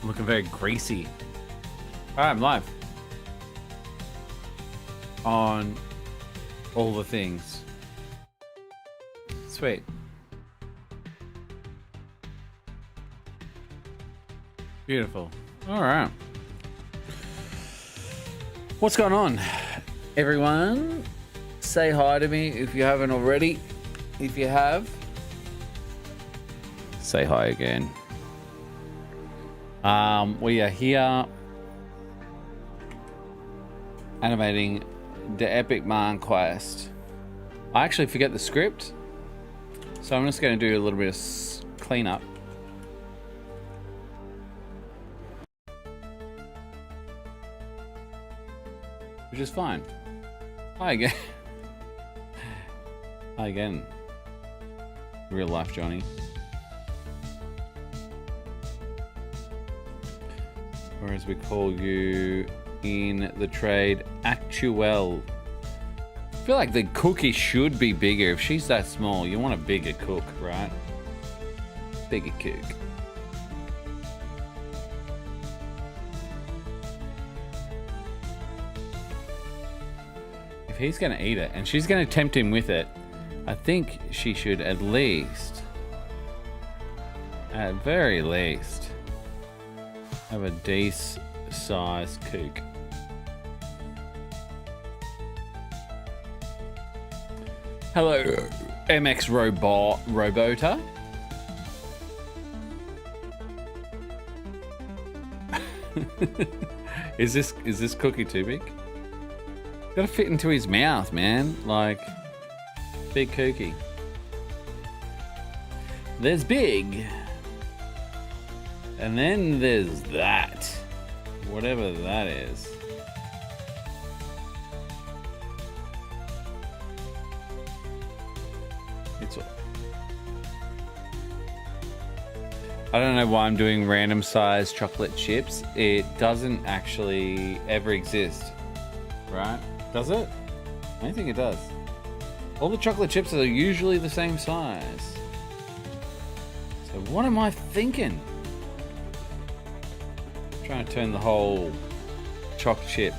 Looking very greasy. All right, I'm live on all the things. Sweet. Beautiful. All right. What's going on, everyone? Say hi to me if you haven't already. If you have, say hi again. We are here animating the epic man quest. I actually forget the script, so I'm just going to do a little bit of cleanup. Which is fine. Hi again. Hi again. Real life Johnny. Or as we call you in the trade, Actuel. I feel like the cookie should be bigger. If she's that small, you want a bigger cook, right? Bigger cook. If he's gonna eat it and she's gonna tempt him with it, I think she should at very least, have a decent sized kook. Hello, MX Robota. Is this cookie too big? Gotta fit into his mouth, man. Like, big cookie. There's big. And then there's that. Whatever that is. It's all... I don't know why I'm doing random size chocolate chips. It doesn't actually ever exist. Right? Does it? I don't think it does. All the chocolate chips are usually the same size. So what am I thinking? Trying to turn the whole chocolate chip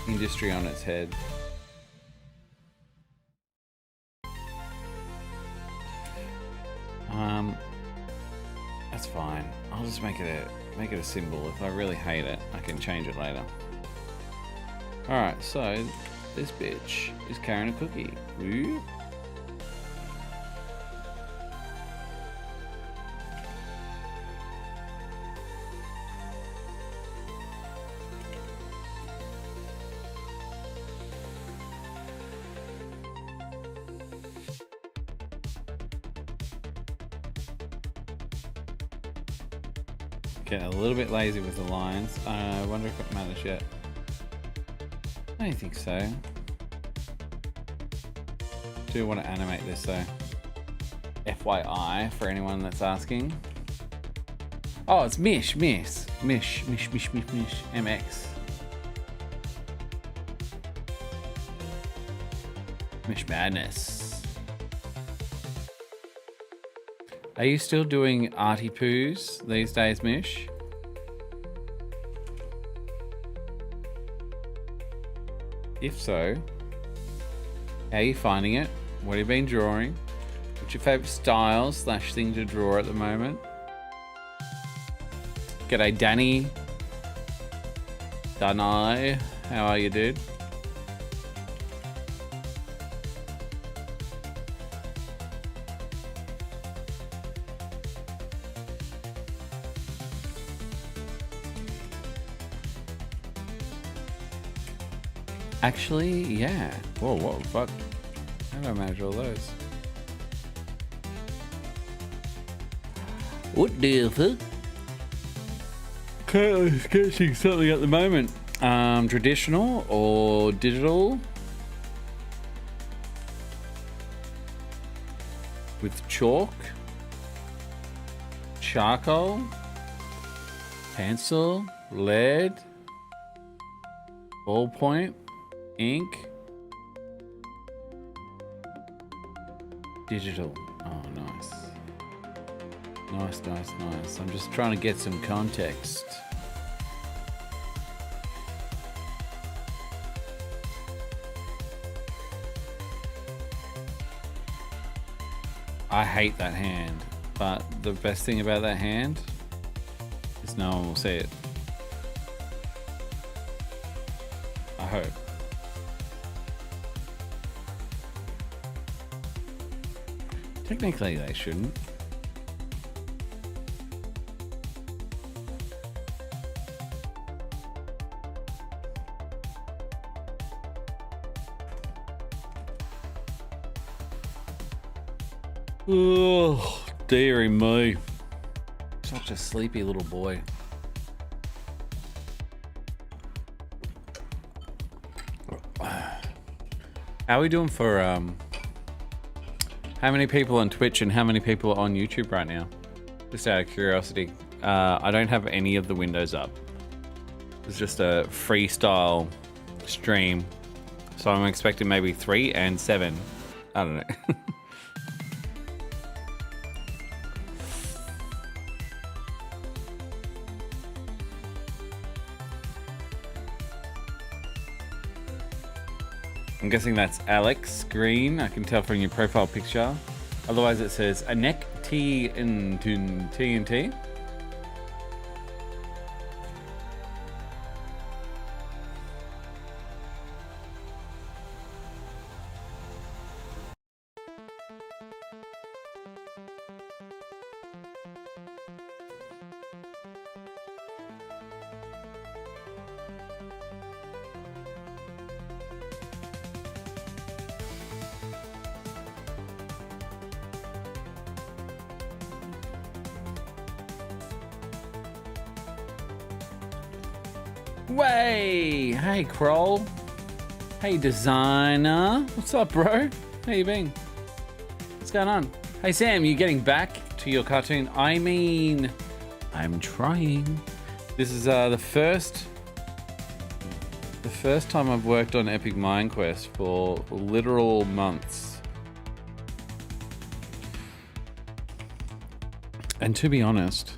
industry on its head. That's fine. I'll just make it a symbol. If I really hate it, I can change it later. Alright, so this bitch is carrying a cookie. Ooh. Getting a little bit lazy with the lines. I wonder if it matters yet. I don't think so. Do want to animate this though. FYI for anyone that's asking. Oh, it's Mish, MX. Mish Madness. Are you still doing arty poos these days, Mish? If so, how are you finding it? What have you been drawing? What's your favourite style / thing to draw at the moment? G'day, Danny. Danai. How are you, dude? Actually, yeah. Whoa, what the fuck? How do I manage all those? What the fuck? Okay, sketching something at the moment. Traditional or digital? With chalk, charcoal, pencil, lead, ballpoint, ink, digital. Oh, nice. Nice, nice, nice. I'm just trying to get some context. I hate that hand, but the best thing about that hand is no one will see it. I hope. Technically, they shouldn't. Oh, dearie me. Such a sleepy little boy. How are we doing for how many people on Twitch and how many people are on YouTube right now? Just out of curiosity. I don't have any of the windows up. It's just a freestyle stream. So I'm expecting maybe 3 and 7. I don't know. I'm guessing that's Alex Green. I can tell from your profile picture. Otherwise it says Anek TNT. Way! Hey, Kroll. Hey, designer. What's up, bro? How you been? What's going on? Hey, Sam, you getting back to your cartoon? I mean, I'm trying. This is the first time I've worked on Epic Mind Quest for literal months. And to be honest,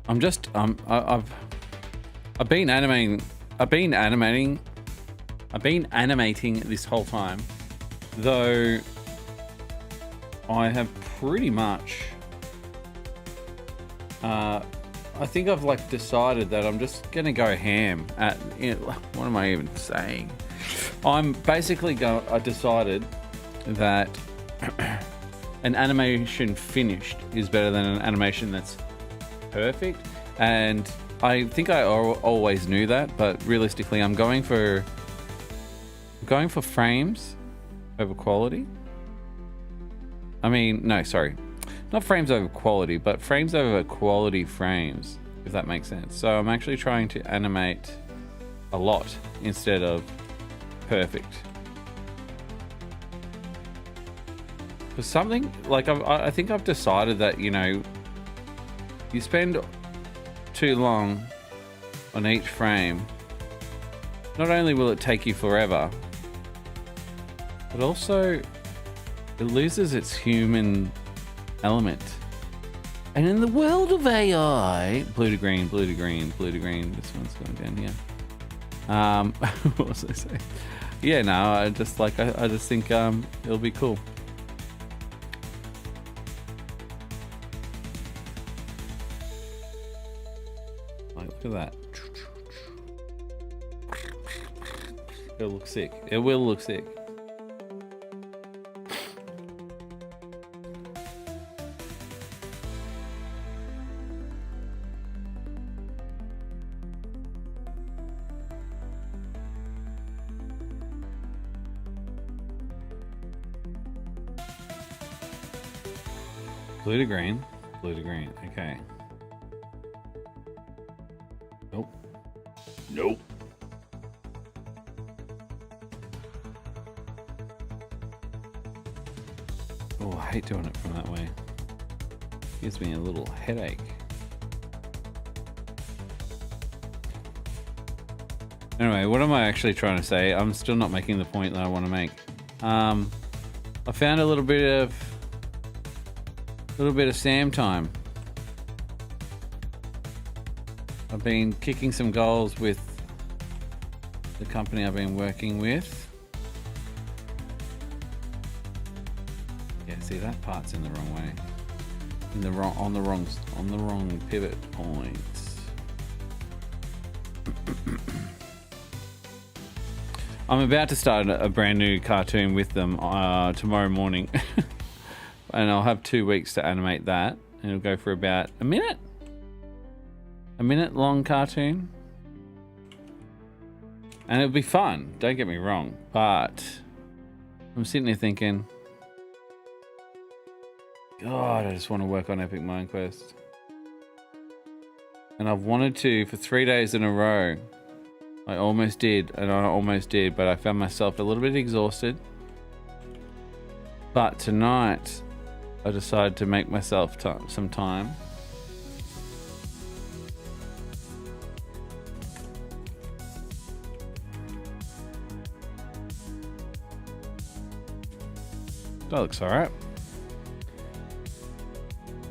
I've been animating this whole time, though I have pretty much I think I've like decided that I'm just gonna go ham at, you know, what am I even saying? I'm basically I decided that an animation finished is better than an animation that's perfect, and I think I always knew that, but realistically, I'm going for frames over quality. I mean, no, sorry, not frames over quality, but frames over quality frames, if that makes sense. So I'm actually trying to animate a lot instead of perfect. For something like I think I've decided that, you know, you spend too long on each frame, not only will it take you forever, but also it loses its human element. And in the world of AI, blue to green, blue to green, blue to green, this one's going down here. What was I saying? Yeah, no, I just think it'll be cool. Look at that. It'll look sick. It will look sick. Blue to green. Blue to green. Okay. Nope. Nope. Oh, I hate doing it from that way. Gives me a little headache. Anyway, what am I actually trying to say? I'm still not making the point that I want to make. I found a little bit of little bit of Sam time. I've been kicking some goals with the company I've been working with. Yeah, see, that part's in the wrong way. On the wrong pivot point. I'm about to start a brand new cartoon with them tomorrow morning. And I'll have 2 weeks to animate that. And it'll go for about a minute. A minute long cartoon. And it'll be fun, don't get me wrong. But I'm sitting there thinking, God, I just want to work on Epic Mind Quest. And I've wanted to for 3 days in a row. I almost did, but I found myself a little bit exhausted. But tonight, I decided to make myself some time. That looks alright.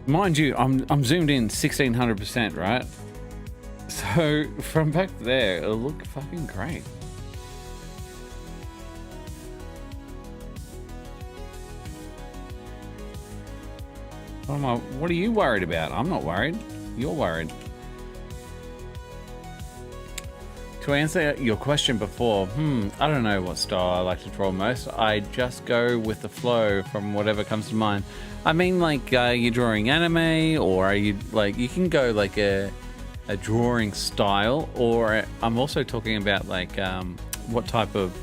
Mind you, I'm zoomed in 1600%, right? So from back there, it'll look fucking great. What are you worried about? I'm not worried. You're worried. To answer your question before, I don't know what style I like to draw most. I just go with the flow from whatever comes to mind. I mean, like, are you drawing anime, or are you, like, you can go like a drawing style, or I'm also talking about like what type of,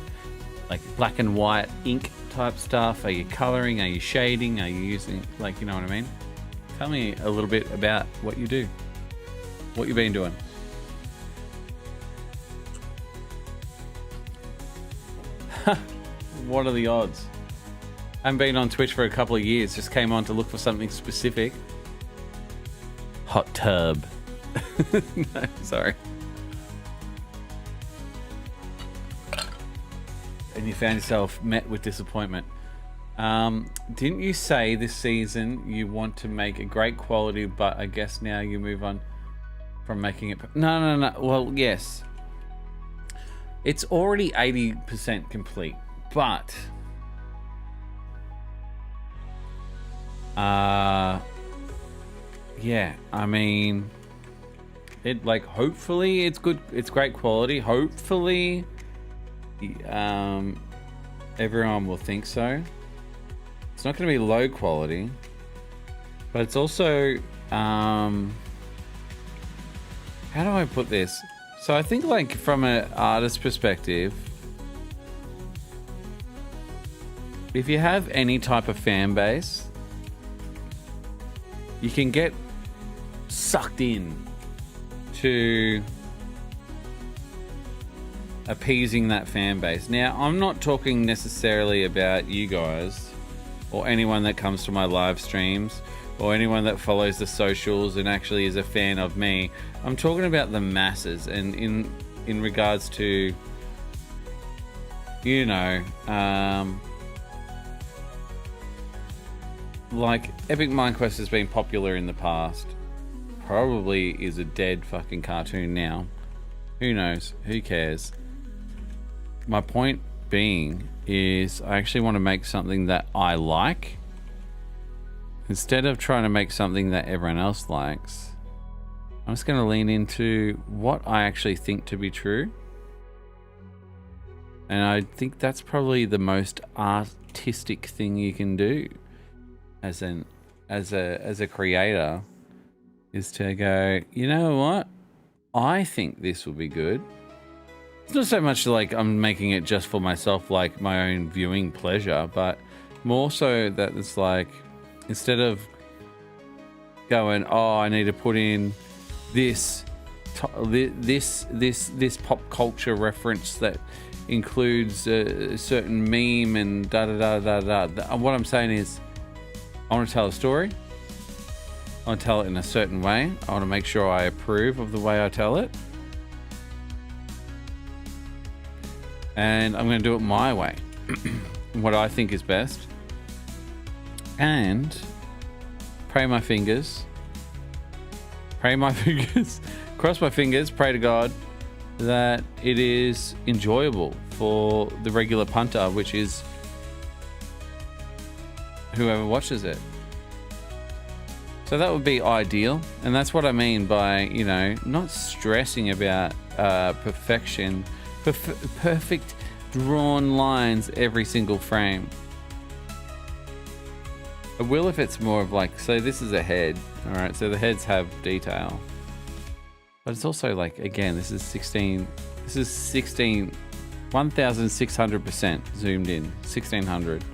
like, black and white ink type stuff. Are you coloring? Are you shading? Are you using, like, you know what I mean? Tell me a little bit about what you do, what you've been doing. What are the odds? I haven't been on Twitch for a couple of years. Just came on to look for something specific. Hot tub. No, sorry. And you found yourself met with disappointment. Didn't you say this season you want to make a great quality, but I guess now you move on from making it... No. Well, yes. It's already 80% complete, but... yeah, I mean... It, like, hopefully it's good, it's great quality. Hopefully everyone will think so. It's not going to be low quality, but it's also how do I put this? So I think, like, from an artist perspective, if you have any type of fan base, you can get sucked in to appeasing that fan base. Now, I'm not talking necessarily about you guys or anyone that comes to my live streams or anyone that follows the socials and actually is a fan of me. I'm talking about the masses, and in regards to, you know, like, Epic Mind Quest has been popular in the past. Probably is a dead fucking cartoon now. Who knows? Who cares? My point being is I actually want to make something that I like. Instead of trying to make something that everyone else likes, I'm just going to lean into what I actually think to be true. And I think that's probably the most artistic thing you can do as a creator, is to go, you know what? I think this will be good. It's not so much like I'm making it just for myself, like my own viewing pleasure, but more so that it's like, instead of going, oh, I need to put in this pop culture reference that includes a certain meme and da da da da da. What I'm saying is, I want to tell a story. I want to tell it in a certain way. I want to make sure I approve of the way I tell it. And I'm going to do it my way. What I think is best. And pray my fingers. Pray my fingers. Cross my fingers. Pray to God that it is enjoyable for the regular punter, which is whoever watches it. So that would be ideal. And that's what I mean by, you know, not stressing about perfection. Perfect drawn lines every single frame. I will if it's more of like, so this is a head. All right, so the heads have detail. But it's also like, again, this is 1,600% zoomed in. 1,600,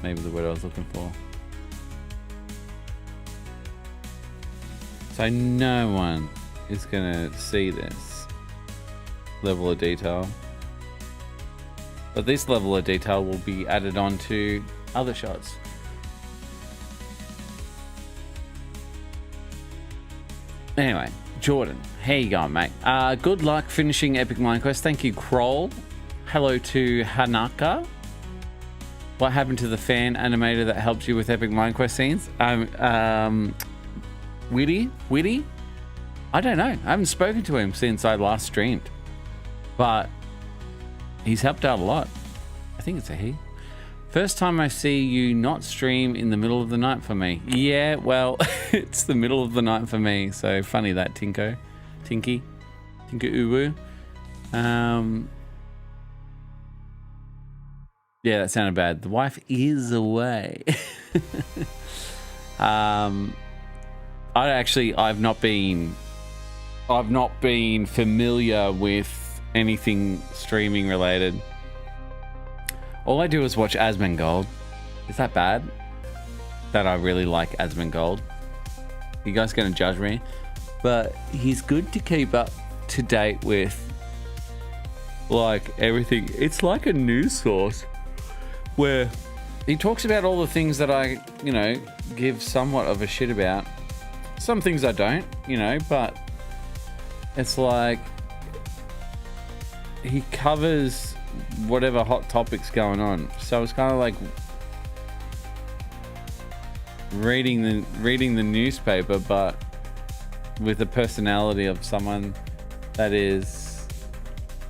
maybe the word I was looking for. So no one is gonna see this level of detail. But this level of detail will be added on to other shots. Anyway, Jordan, how you going, mate? Good luck finishing Epic Minecraft. Thank you, Kroll. Hello to Hanaka. What happened to the fan animator that helped you with Epic Minecraft scenes? Witty? I don't know. I haven't spoken to him since I last streamed. But he's helped out a lot. I think it's a he. First time I see you not stream in the middle of the night for me. Yeah, well, it's the middle of the night for me. So funny that, Tinky Uwu. Yeah, that sounded bad. The wife is away. I've not been familiar with anything streaming related. All I do is watch Asmongold. Is that bad? That I really like Asmongold. You guys gonna judge me? But he's good to keep up to date with, like, everything. It's like a news source where he talks about all the things that I, you know, give somewhat of a shit about. Some things I don't, you know, but it's like he covers whatever hot topics going on. So it's kind of like reading the newspaper, but with the personality of someone that is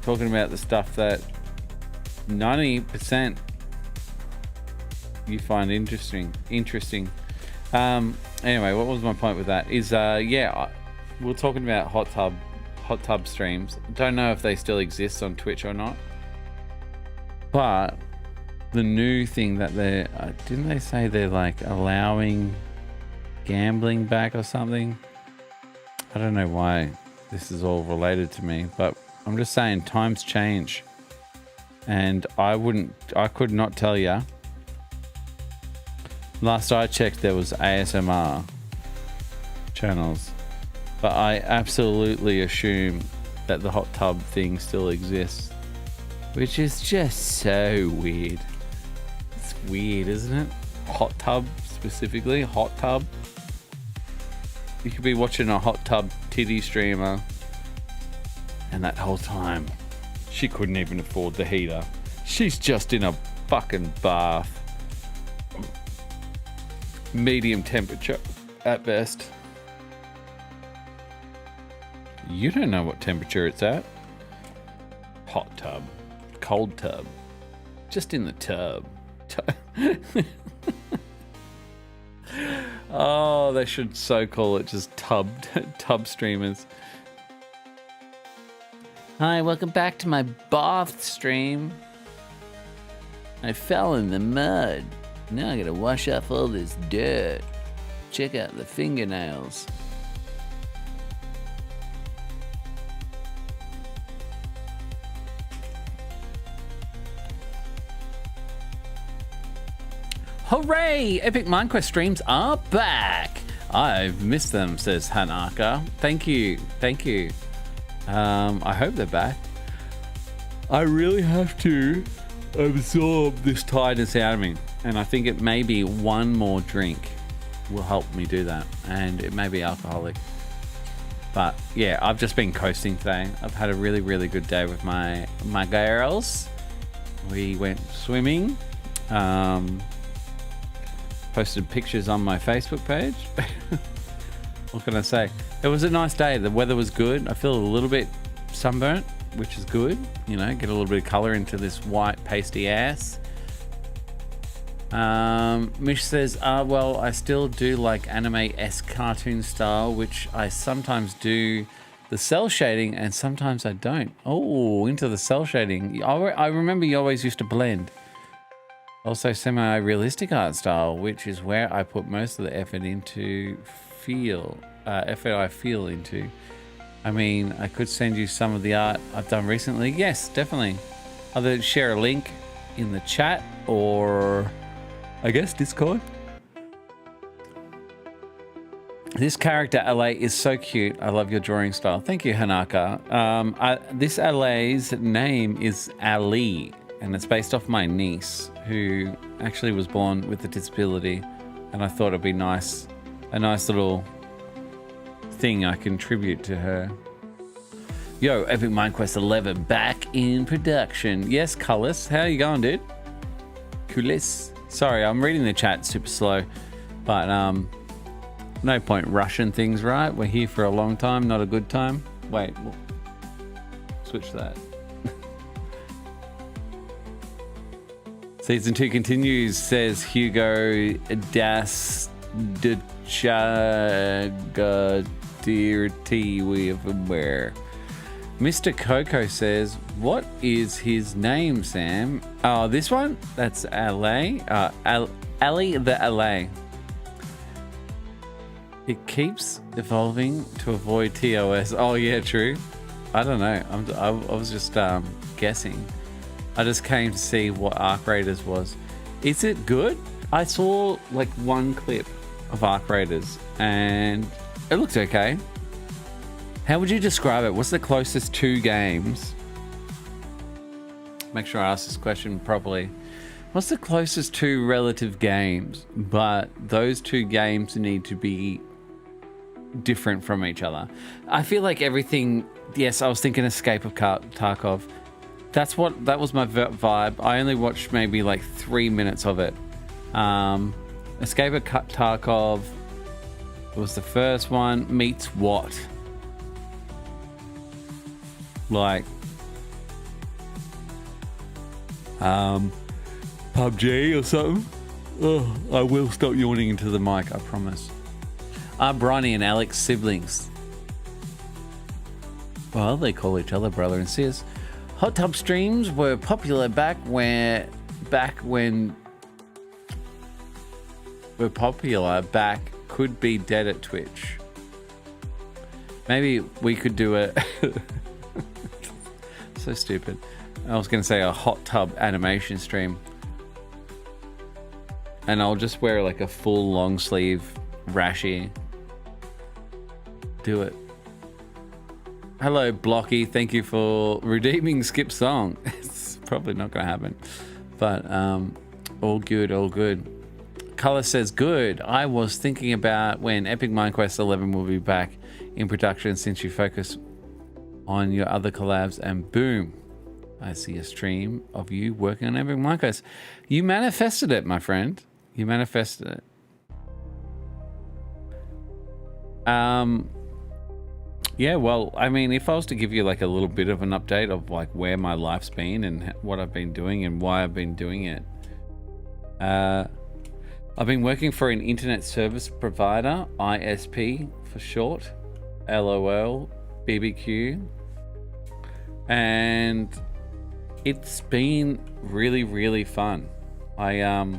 talking about the stuff that 90% you find interesting. Anyway, what was my point with that? Is yeah, we're talking about hot tub streams. Don't know if they still exist on Twitch or not. But the new thing that they're didn't they say they're like allowing gambling back or something? I don't know why this is all related to me, but I'm just saying times change, and I could not tell you. Last I checked, there was ASMR channels, but I absolutely assume that the hot tub thing still exists, which is just so weird. It's weird, isn't it? Hot tub specifically, hot tub. You could be watching a hot tub titty streamer, and that whole time she couldn't even afford the heater. She's just in a fucking bath. Medium temperature at best. You don't know what temperature it's at. Hot tub, cold tub, just in the tub. Oh, they should so call it just tub streamers. Hi, welcome back to my bath stream. I fell in the mud. Now I gotta wash off all this dirt. Check out the fingernails. Hooray! Epic Minecraft streams are back! I've missed them, says Hanaka. Thank you. I hope they're back. I really have to absorb this tiredness out of me. And I think it may be one more drink will help me do that. And it may be alcoholic. But yeah, I've just been coasting today. I've had a really, really good day with my girls. We went swimming. posted pictures on my Facebook page. What can I say? It was a nice day. The weather was good. I feel a little bit sunburnt, which is good. You know, get a little bit of color into this white pasty ass. Mish says, well, I still do like anime-esque cartoon style, which I sometimes do the cell shading and sometimes I don't. Oh, into the cell shading. I remember you always used to blend. Also semi-realistic art style, which is where I put most of the effort into effort I feel into. I mean, I could send you some of the art I've done recently. Yes, definitely. Either share a link in the chat or I guess Discord. This character, LA, is so cute. I love your drawing style. Thank you, Hanaka. This LA's name is Ali, and it's based off my niece, who actually was born with a disability, and I thought it'd be nice, a nice little thing I contribute to her. Yo, Epic Mind Quest 11 back in production. Yes, Cullis, how you going, dude? Cullis. Sorry, I'm reading the chat super slow, but no point rushing things, right? We're here for a long time, not a good time. Wait, switch that. Season 2 continues, says Hugo Das de Chagadirti where. Mr. Coco says, what is his name, Sam? Oh, this one? That's LA. Ali the LA. It keeps evolving to avoid TOS. Oh, yeah, true. I don't know. I was just guessing. I just came to see what Arc Raiders was. Is it good? I saw like one clip of Arc Raiders and it looked okay. How would you describe it? What's the closest two games? Make sure I ask this question properly. What's the closest two relative games, but those two games need to be different from each other? I feel like everything... Yes, I was thinking Escape of Tarkov. That was my vibe. I only watched maybe like 3 minutes of it. Escape of Tarkov was the first one. Meets what? Like PUBG or something. Oh, I will stop yawning into the mic, I promise. Are Bronny and Alex siblings? Well, they call each other brother and sis. Hot tub streams were popular back when could be dead at Twitch. Maybe we could do it. So stupid. I was going to say a hot tub animation stream. And I'll just wear like a full long sleeve rashi. Do it. Hello, Blocky. Thank you for redeeming Skip Song. It's probably not going to happen. But all good, all good. Color says, good. I was thinking about when Epic Mind Quest 11 will be back in production since you focus on your other collabs, and boom, I see a stream of you working on Epic Mind Quest. You manifested it, my friend. You manifested it. Yeah, well, I mean, if I was to give you like a little bit of an update of like where my life's been and what I've been doing and why I've been doing it. I've been working for an internet service provider, ISP for short, LOL, BBQ. And it's been really, really fun. I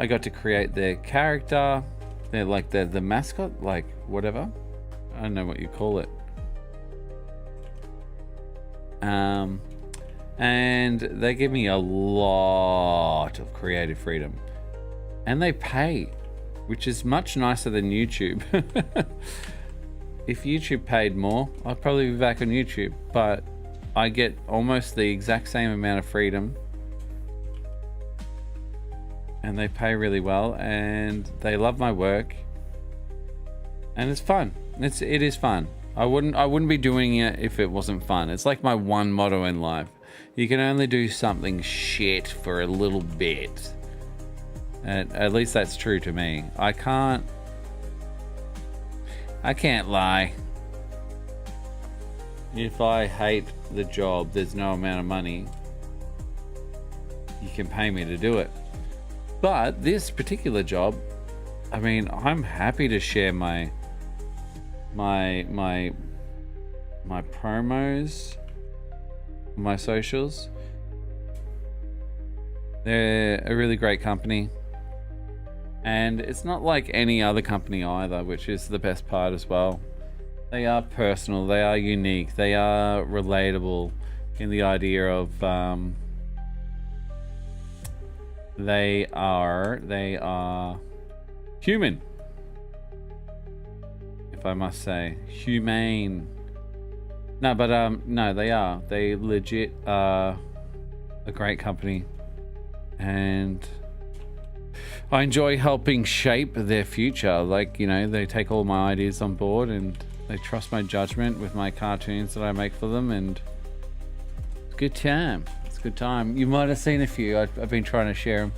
got to create their character. They're like the mascot, like whatever. I don't know what you call it. And they give me a lot of creative freedom. And they pay, which is much nicer than YouTube. If YouTube paid more, I'd probably be back on YouTube. But I get almost the exact same amount of freedom. And they pay really well. And they love my work. And it's fun. It is fun. I wouldn't be doing it if it wasn't fun. It's like my one motto in life. You can only do something shit for a little bit. And at least that's true to me. I can't lie. If I hate the job, there's no amount of money you can pay me to do it. But this particular job, I mean, I'm happy to share my promos, my socials. They're a really great company. And it's not like any other company either, which is the best part as well. They are personal, they are unique, they are relatable in the idea of they are human, if I must say. Humane. No, but no, they legit are a great company, and I enjoy helping shape their future. Like, you know, they take all my ideas on board and they trust my judgment with my cartoons that I make for them, and it's a good time. It's a good time. You might have seen a few. I've been trying to share them.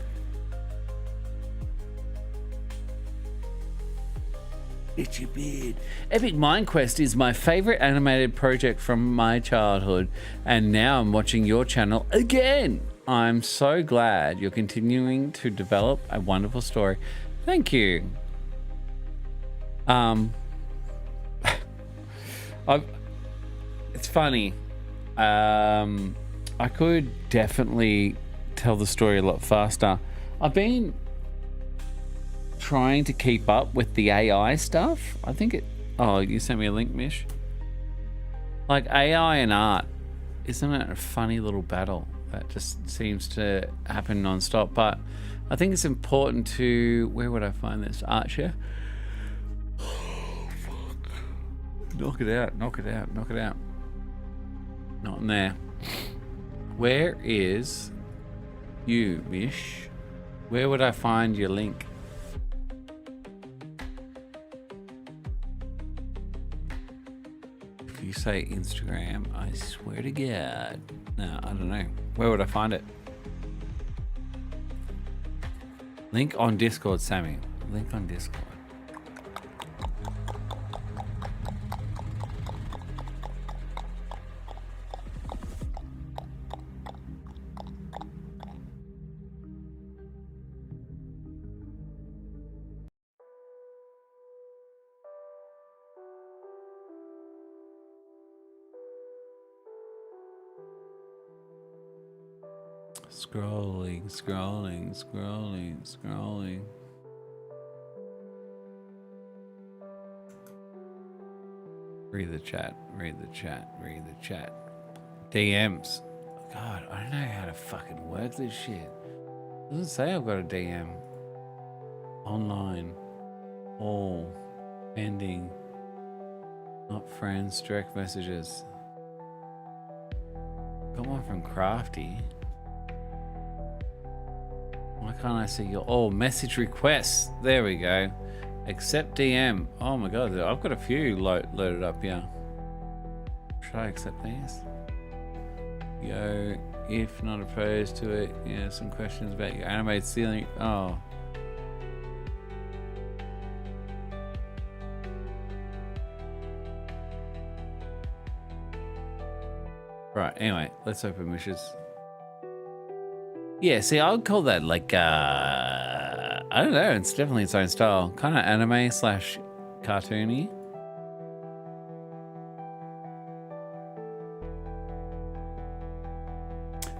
Itchy beard. Epic Mind Quest is my favorite animated project from my childhood, and now I'm watching your channel again. I'm so glad you're continuing to develop a wonderful story. Thank you. It's funny. I could definitely tell the story a lot faster. I've been trying to keep up with the AI stuff. I think it... Oh, you sent me a link, Mish? Like, AI and art, isn't it a funny little battle that just seems to happen non-stop? But I think it's important to... Where would I find this? Archer? Oh, fuck. Knock it out, knock it out, knock it out. Not in there. Where is you, Mish? Where would I find your link? If you say Instagram, I swear to God. No, I don't know. Where would I find it? Link on Discord, Sammy. Link on Discord. Scrolling, scrolling, scrolling, scrolling. Read the chat, read the chat, read the chat. DMs. God, I don't know how to fucking work this shit. It doesn't say I've got a DM. Online. All. Pending. Not friends, direct messages. Got one from Crafty. Why can't I see your... Oh, message requests. There we go. Accept DM. Oh my god, I've got a few loaded up, yeah. Should I accept these? Yo, if not opposed to it, yeah, some questions about your animated ceiling. Oh. Right, anyway, let's open wishes. Yeah, see, I would call that like, I don't know, it's definitely its own style. Kind of anime slash cartoony.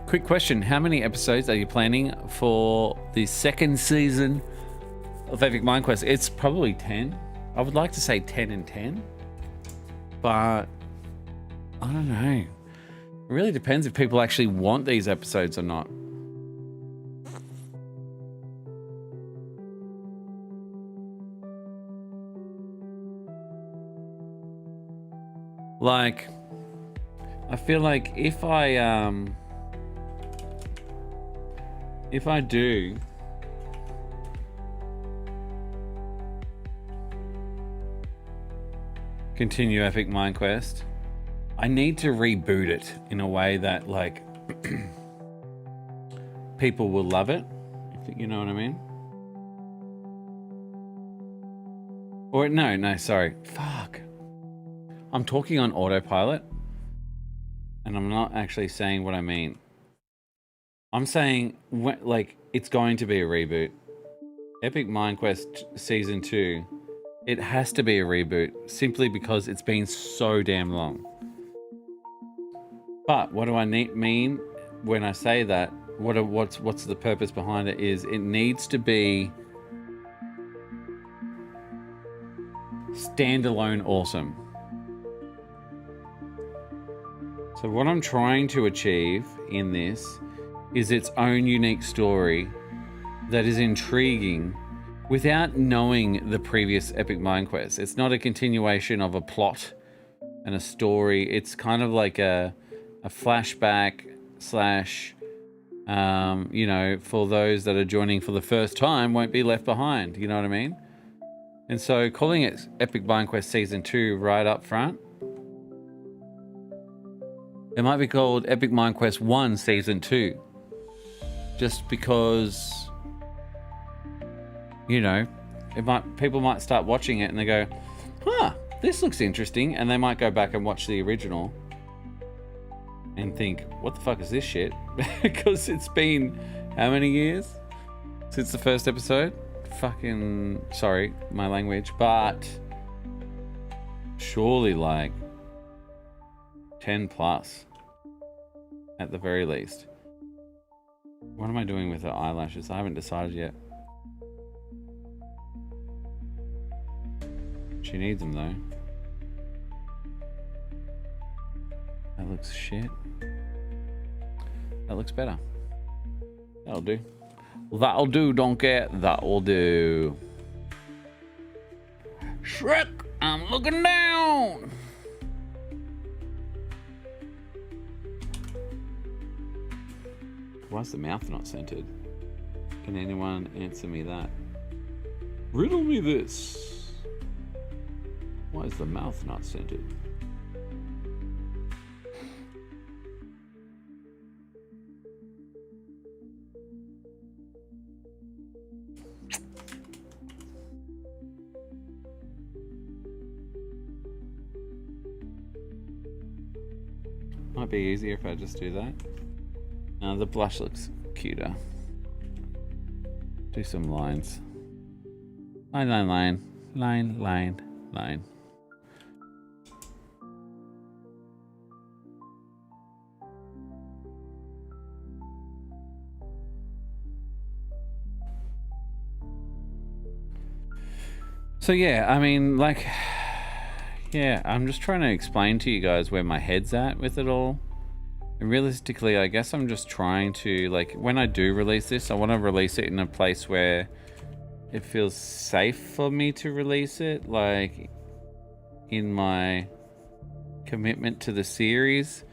Quick question, how many episodes are you planning for the second season of Epic Mind Quest? It's probably 10. I would like to say 10 and 10. But, I don't know. It really depends if people actually want these episodes or not. Like, I feel like if I do continue Epic Mind Quest, I need to reboot it in a way that, like, people will love it, if you know what I mean. Or no, sorry. Fuck. I'm talking on autopilot, and I'm not actually saying what I mean. I'm saying, like, it's going to be a reboot. Epic Mind Quest Season 2, it has to be a reboot, simply because it's been so damn long. But what do I mean when I say that? What's the purpose behind it is it needs to be standalone awesome. So what I'm trying to achieve in this is its own unique story that is intriguing without knowing the previous Epic Mind Quest. It's not a continuation of a plot and a story. It's kind of like a flashback slash, you know, for those that are joining for the first time won't be left behind. You know what I mean? And so calling it Epic Mind Quest Season 2 right up front, it might be called Epic Mind Quest 1 Season 2. Just because, you know, people might start watching it and they go, huh, this looks interesting. And they might go back and watch the original and think, what the fuck is this shit? Because it's been how many years since the first episode? Fucking, sorry, my language, but surely like 10 plus at the very least. What am I doing with her eyelashes? I haven't decided yet. She needs them though. That looks shit. That looks better. That'll do. That'll do, donkey. That'll do. Shrek, I'm looking down. Why is the mouth not scented? Can anyone answer me that? Riddle me this. Why is the mouth not scented? Might be easier if I just do that. The blush looks cuter. Do some lines. Line. So yeah, I mean, like, yeah, I'm just trying to explain to you guys where my head's at with it all. And realistically, I guess I'm just trying to, like, when I do release this, I want to release it in a place where it feels safe for me to release it, like in my commitment to the series.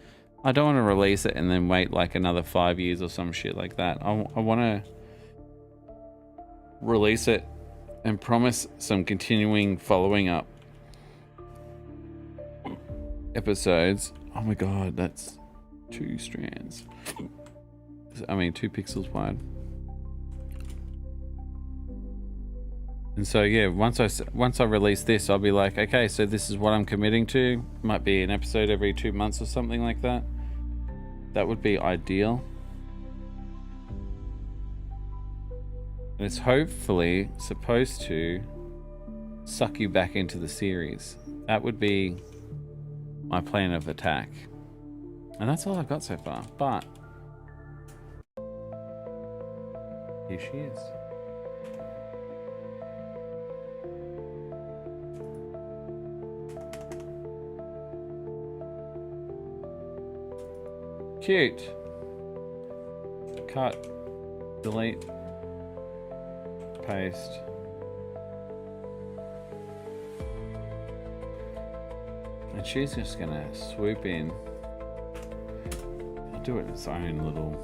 I don't want to release it and then wait like another 5 years or some shit like that. I want to release it and promise some continuing following up episodes. Oh my god, that's 2 strands. I mean, 2 pixels wide. And so yeah, once I release this, I'll be like, okay, so this is what I'm committing to. Might be an episode every 2 months or something like that. That would be ideal. And it's hopefully supposed to suck you back into the series. That would be my plan of attack. And that's all I've got so far. But here she is. Cute. Cut. Delete. Paste. And she's just gonna swoop in. I'll do it in its own little.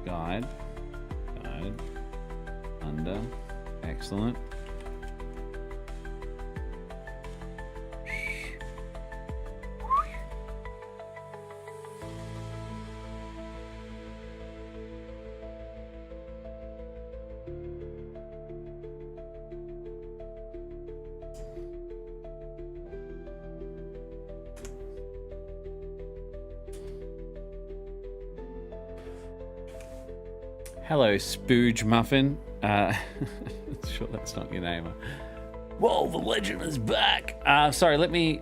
Guide. Under. Excellent. Hello, Spooge Muffin. Sure that's not your name. Whoa, the legend is back. Sorry, let me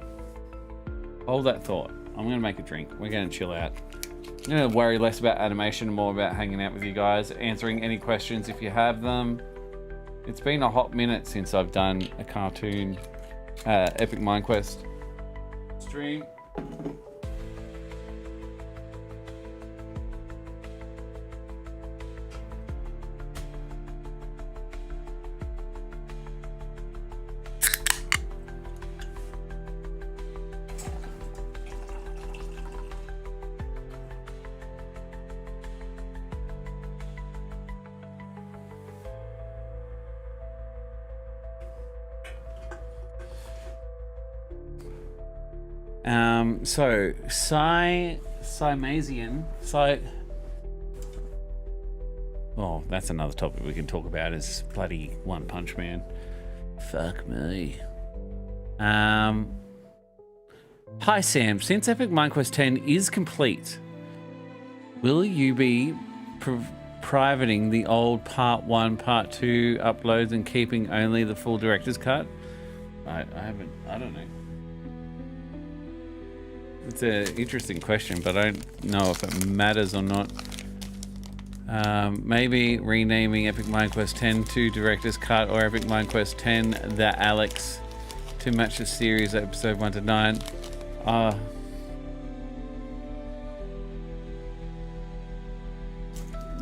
hold that thought. I'm gonna make a drink. We're gonna chill out. I'm gonna worry less about animation and more about hanging out with you guys, answering any questions if you have them. It's been a hot minute since I've done a cartoon Epic Mind Quest stream. So Simasian. Oh, that's another topic we can talk about is bloody One Punch Man. Fuck me. Hi Sam, since Epic Mind Quest 10 is complete, will you be privating the old part 1, part 2 uploads and keeping only the full director's cut? I don't know. It's an interesting question, but I don't know if it matters or not. Maybe renaming Epic Mind Quest 10 to Director's Cut or Epic Mind Quest 10 The Alex to match the series episode 1 to 9.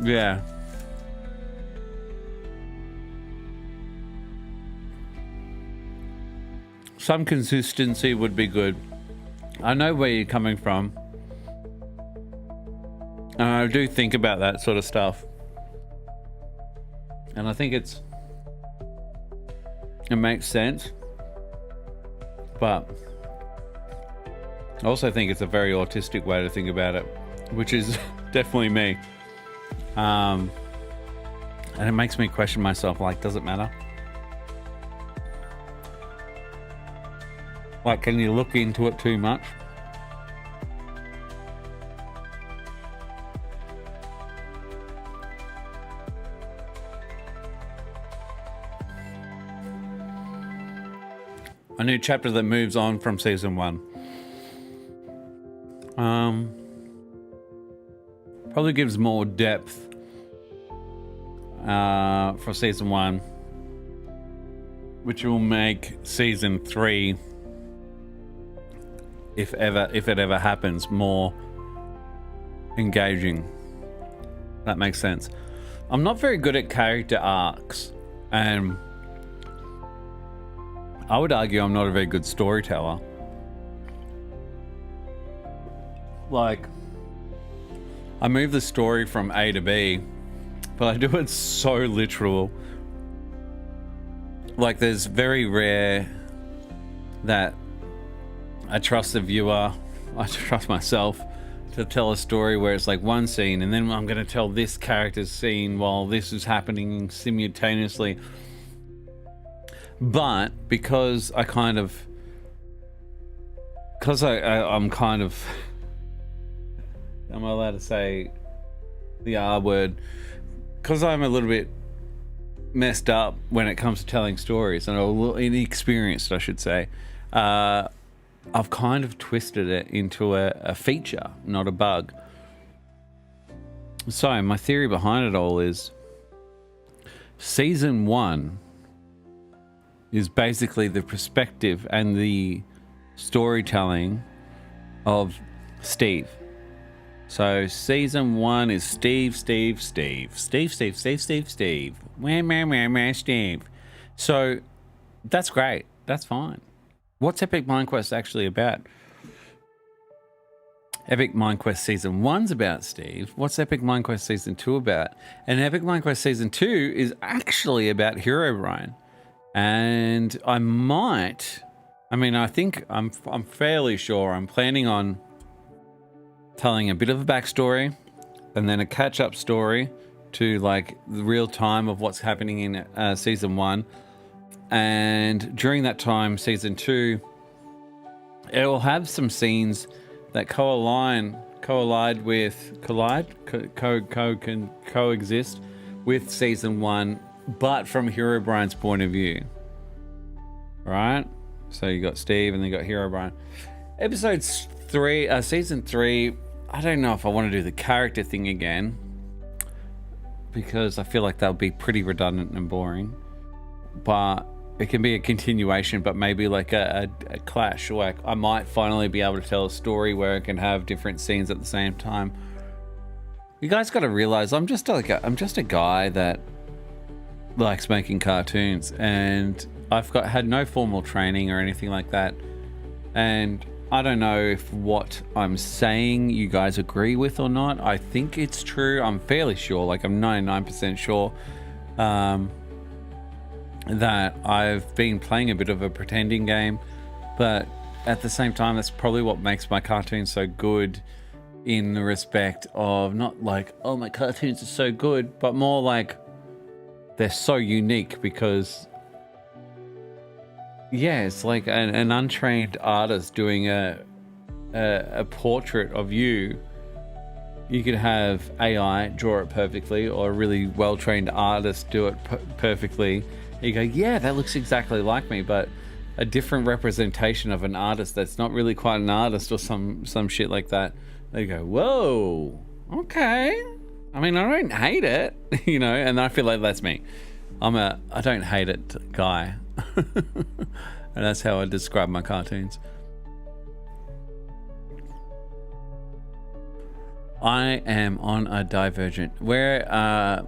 Yeah. Some consistency would be good. I know where you're coming from. And I do think about that sort of stuff. And I think it makes sense. But I also think it's a very autistic way to think about it, which is definitely me. And it makes me question myself, like, does it matter? Like, can you look into it too much? A new chapter that moves on from season 1. Probably gives more depth for season 1, which will make season 3, if it ever happens, more engaging. That makes sense. I'm not very good at character arcs, and I would argue I'm not a very good storyteller. Like, I move the story from A to B, but I do it so literal. Like, there's very rare that I trust the viewer, I trust myself to tell a story where it's like one scene and then I'm going to tell this character's scene while this is happening simultaneously. But because I'm kind of, am I allowed to say the R word? Because I'm a little bit messed up when it comes to telling stories and a little inexperienced, I should say. I've kind of twisted it into a feature, not a bug. So my theory behind it all is season 1 is basically the perspective and the storytelling of Steve. So season 1 is Steve. Where, Steve. So that's great. That's fine. What's Epic Mind Quest actually about? Epic Mind Quest Season 1's about, Steve. What's Epic Mind Quest Season 2 about? And Epic Mind Quest Season 2 is actually about Herobrine. And I think I'm fairly sure I'm planning on telling a bit of a backstory and then a catch-up story to like the real time of what's happening in Season 1. And during that time, Season 2, it will have some scenes that can coexist with Season 1, but from Herobrine's point of view. Right? So you got Steve and then you got Herobrine. Season 3, I don't know if I want to do the character thing again, because I feel like that would be pretty redundant and boring. But it can be a continuation, but maybe like a clash. Like I might finally be able to tell a story where I can have different scenes at the same time. You guys got to realize I'm just a guy that likes making cartoons, and I've had no formal training or anything like that. And I don't know if what I'm saying you guys agree with or not. I think it's true. I'm fairly sure, like I'm 99% sure. That I've been playing a bit of a pretending game, but at the same time, that's probably what makes my cartoons so good, in the respect of not like, oh, my cartoons are so good, but more like they're so unique because, yeah, it's like an untrained artist doing a portrait of you. You could have AI draw it perfectly, or a really well-trained artist do it perfectly. You go, yeah, that looks exactly like me, but a different representation of an artist that's not really quite an artist or some shit like that. They go, whoa, okay. I mean, I don't hate it, you know, and I feel like that's me. I don't hate it guy. And that's how I describe my cartoons. I am on a divergent. Where,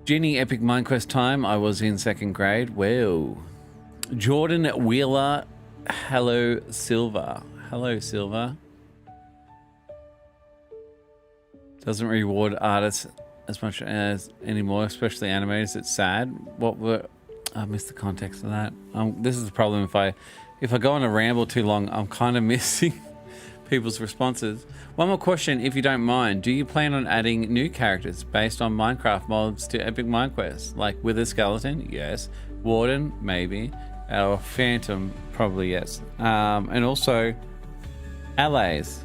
Ginny, Epic Mind Quest time. I was in 2nd grade. Well, Jordan Wheeler. Hello, Silver. Hello, Silver. Doesn't reward artists as much as anymore, especially animators. It's sad. I missed the context of that. This is the problem. If I go on a ramble too long, I'm kind of missing people's responses. One more question, if you don't mind. Do you plan on adding new characters based on Minecraft mods to Epic Mind Quest? Like Wither Skeleton? Yes. Warden? Maybe. Or Phantom? Probably yes. And also allies.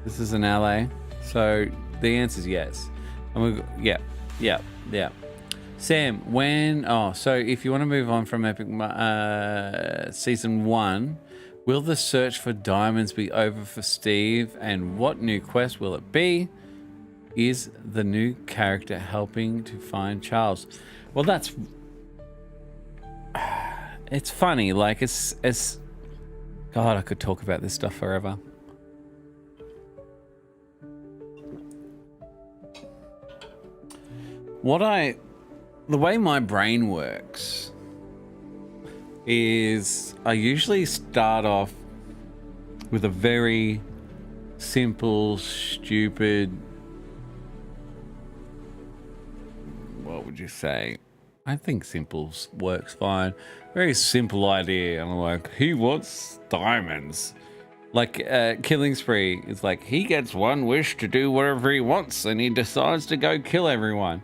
This is an ally. So the answer is yes. And yeah. Sam, so if you want to move on from Epic Season 1, will the search for diamonds be over for Steve? And what new quest will it be? Is the new character helping to find Charles? Well, it's funny. Like, it's God, I could talk about this stuff forever. The way my brain works is I usually start off with a very simple, stupid, what would you say? I think simple works fine. Very simple idea. And I'm like, he wants diamonds. Like Killing Spree is like, he gets one wish to do whatever he wants and he decides to go kill everyone.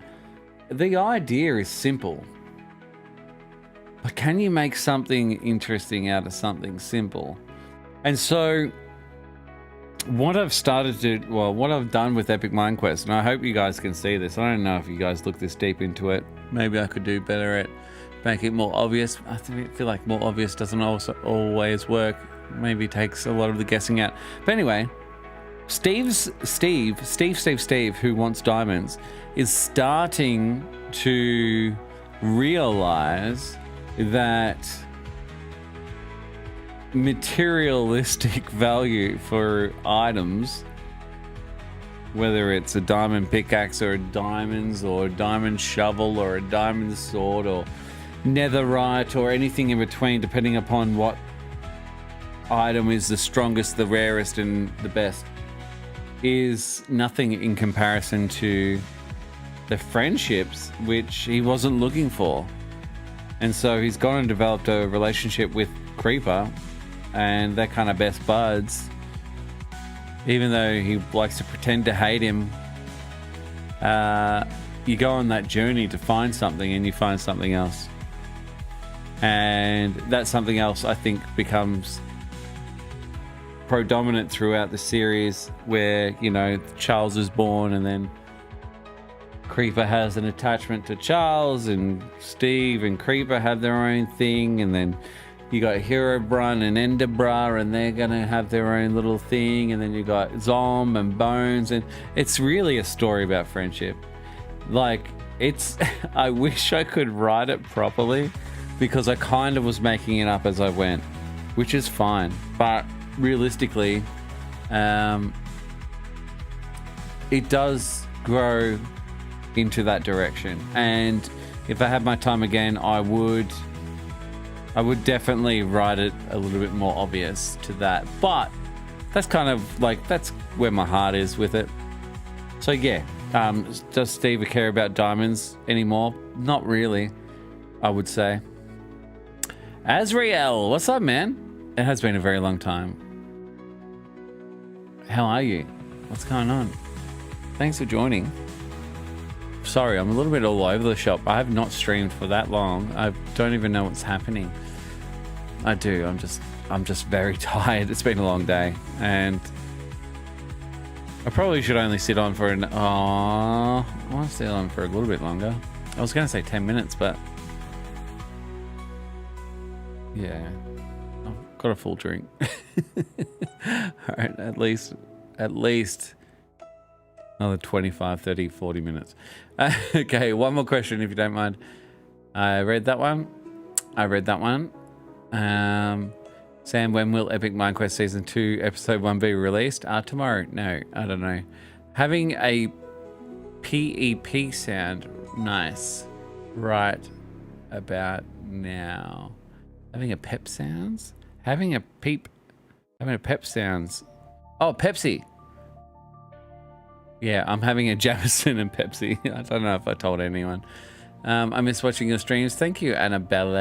The idea is simple. But can you make something interesting out of something simple? And so what I've done with Epic Mind Quest, and I hope you guys can see this. I don't know if you guys look this deep into it. Maybe I could do better at making it more obvious. I feel like more obvious doesn't also always work. Maybe takes a lot of the guessing out. But anyway, Steve, who wants diamonds, is starting to realize that materialistic value for items whether it's a diamond pickaxe or a diamonds or a diamond shovel or a diamond sword or netherite or anything in between, depending upon what item is the strongest, the rarest, and the best, is nothing in comparison to the friendships which he wasn't looking for. And so he's gone and developed a relationship with Creeper, and they're kind of best buds. Even though he likes to pretend to hate him, you go on that journey to find something, and you find something else. And that something else, I think, becomes predominant throughout the series, where, you know, Charles is born, and then Creeper has an attachment to Charles, and Steve and Creeper have their own thing, and then you got Herobrine and Enderbra, and they're gonna have their own little thing, and then you got Zom and Bones, and it's really a story about friendship. Like, it's I wish I could write it properly, because I kind of was making it up as I went, which is fine, but realistically, it does grow into that direction. And if I had my time again, I would definitely write it a little bit more obvious to that. But that's kind of like, that's where my heart is with it. So yeah, does Steve care about diamonds anymore? Not really, I would say. Azrael, what's up, man? It has been a very long time. How are you? What's going on? Thanks for joining. Sorry, I'm a little bit all over the shop. I have not streamed for that long. I don't even know what's happening. I do. I'm just very tired. It's been a long day, and I probably should only sit on for I want to sit on for a little bit longer. I was going to say 10 minutes, but yeah, I've got a full drink. All right, at least another 25, 30, 40 minutes. Okay, one more question if you don't mind. I read that one. Sam, when will Epic Mind Quest Season 2 Episode 1 be released? Tomorrow? No, I don't know. Having a PEP sound, nice, right about now. Having a pep sounds? Having a pep sounds. Oh, Pepsi. Yeah, I'm having a Jameson and Pepsi. I don't know if I told anyone. I miss watching your streams. Thank you, Annabelle.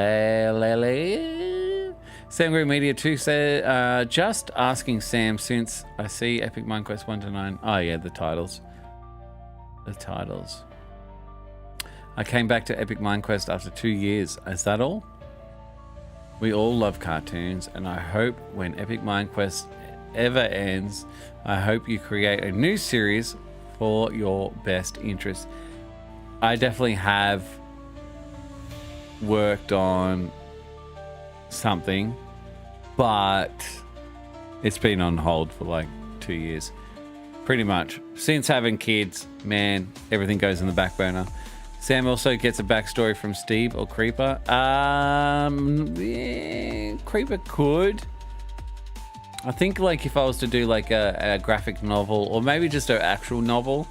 Sam Green Media 2 said, just asking Sam, since I see Epic Mind Quest 1 to 9. Oh yeah, the titles. I came back to Epic Mind Quest after 2 years. Is that all? We all love cartoons, and I hope when Epic Mind Quest ever ends, I hope you create a new series for your best interest. I definitely have worked on something, but it's been on hold for like 2 years. Pretty much. Since having kids, man, everything goes in the back burner. Sam also gets a backstory from Steve or Creeper. Yeah, Creeper could. I think like if I was to do like a graphic novel, or maybe just an actual novel,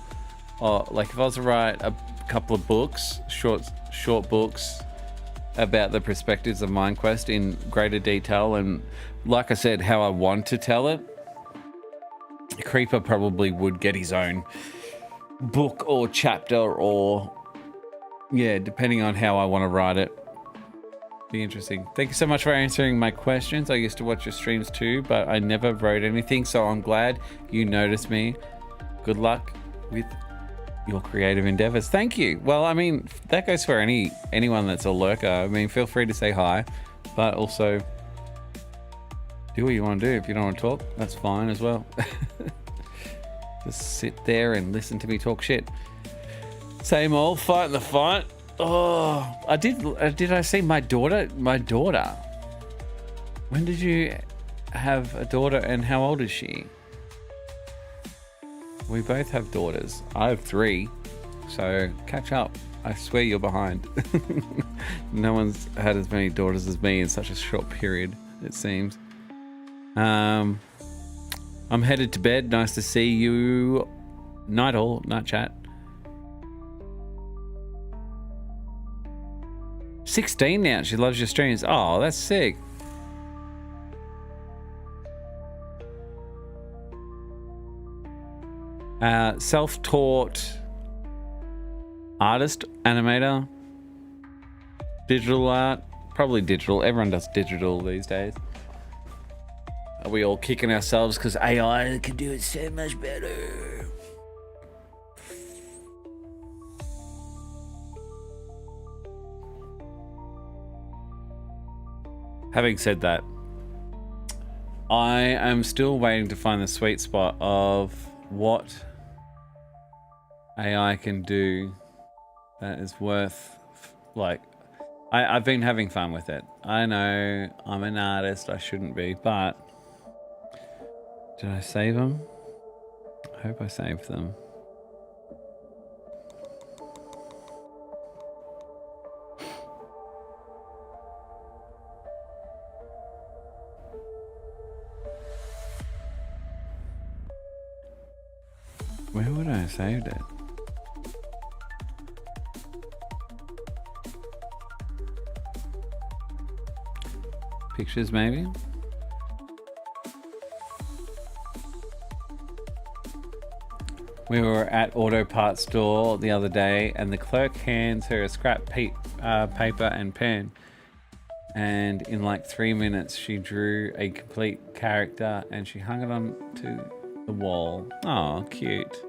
or like if I was to write a couple of books, short books about the perspectives of Mind Quest in greater detail, and like I said, how I want to tell it, Creeper probably would get his own book or chapter, or yeah, depending on how I want to write it. Be interesting. Thank you so much for answering my questions. I used to watch your streams too, but I never wrote anything, so I'm glad you noticed me. Good luck with your creative endeavors. Thank you. Well, I mean, that goes for anyone that's a lurker. I mean, feel free to say hi, but also do what you want to do. If you don't want to talk, that's fine as well. Just sit there and listen to me talk shit. Same old fighting the fight. Oh, did I see my daughter? My daughter. When did you have a daughter, and how old is she? We both have daughters. I have 3, so catch up. I swear you're behind. No one's had as many daughters as me in such a short period, it seems. I'm headed to bed. Nice to see you. Night all, night chat. 16 now. She loves your streams. Oh, that's sick. Self-taught artist, animator, digital art, probably digital. Everyone does digital these days. Are we all kicking ourselves because AI can do it so much better? Having said that, I am still waiting to find the sweet spot of what AI can do that is worth, like, I've been having fun with it. I know I'm an artist, I shouldn't be, but did I save them? I hope I saved them. Where would I have saved it? Pictures, maybe? We were at auto parts store the other day and the clerk hands her a scrap paper and pen. And in like 3 minutes, she drew a complete character and she hung it on to the wall. Oh, cute.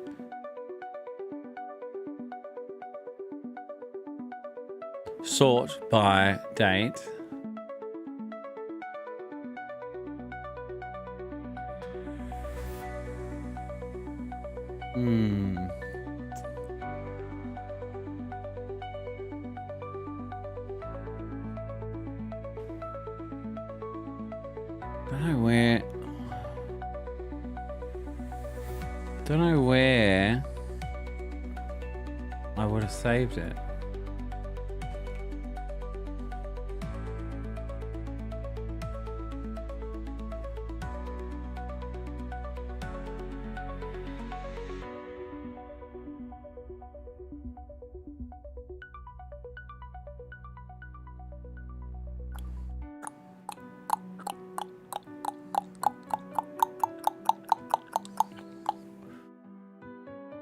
Sort by date. Don't know where I would have saved it.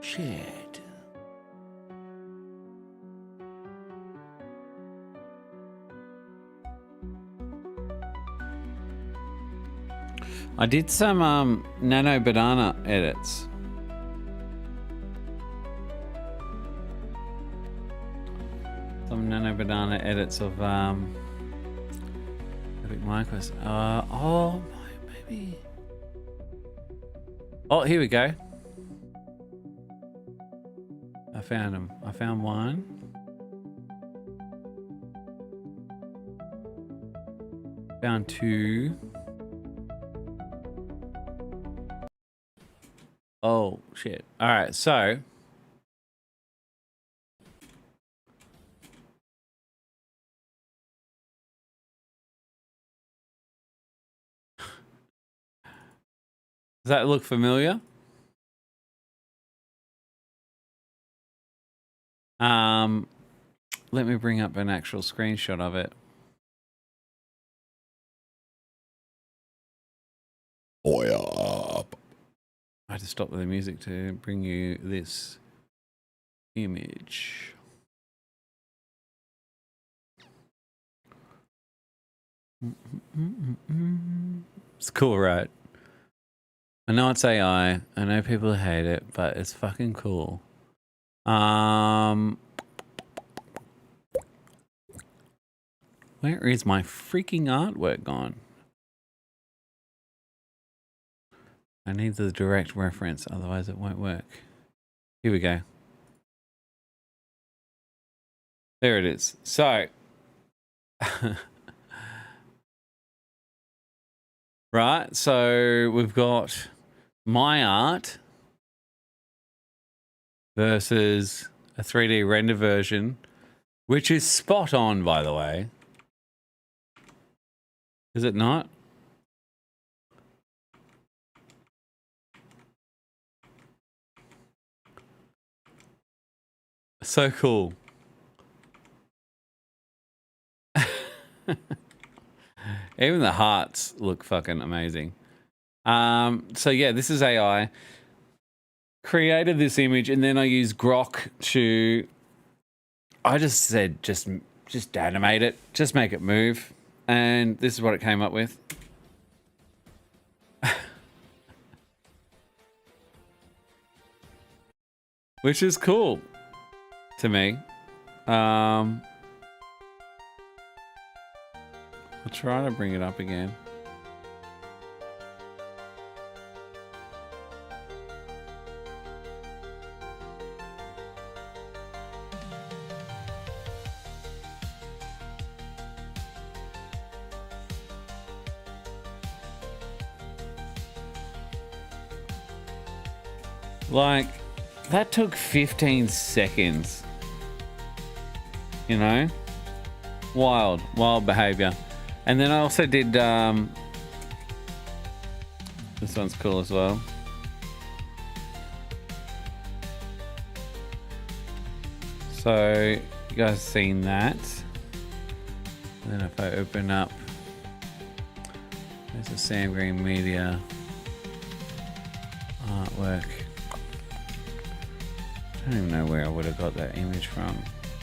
Shit. I did some nano banana edits. Some nano banana edits of Epic Micros. Oh, maybe. Oh, here we go. I found them. I found one. Found two. Oh, shit. All right, so. Does that look familiar? Let me bring up an actual screenshot of it. Oh, yeah. I had to stop the music to bring you this image. It's cool, right? I know it's AI. I know people hate it, but it's fucking cool. Where is my freaking artwork gone? I need the direct reference, otherwise it won't work. Here we go. There it is. So, right, so we've got my art versus a 3D render version, which is spot on, by the way. Is it not? So cool. Even the hearts look fucking amazing. So yeah, this is AI. Created this image, and then I used Grok to. I just said, just animate it, just make it move, and this is what it came up with. Which is cool to me. I'll try to bring it up again. Like, that took 15 seconds. You know? Wild behavior. And then I also did, this one's cool as well. So, you guys seen that? And then if I open up, there's a Sam Green Media artwork. I don't even know where I would have got that image from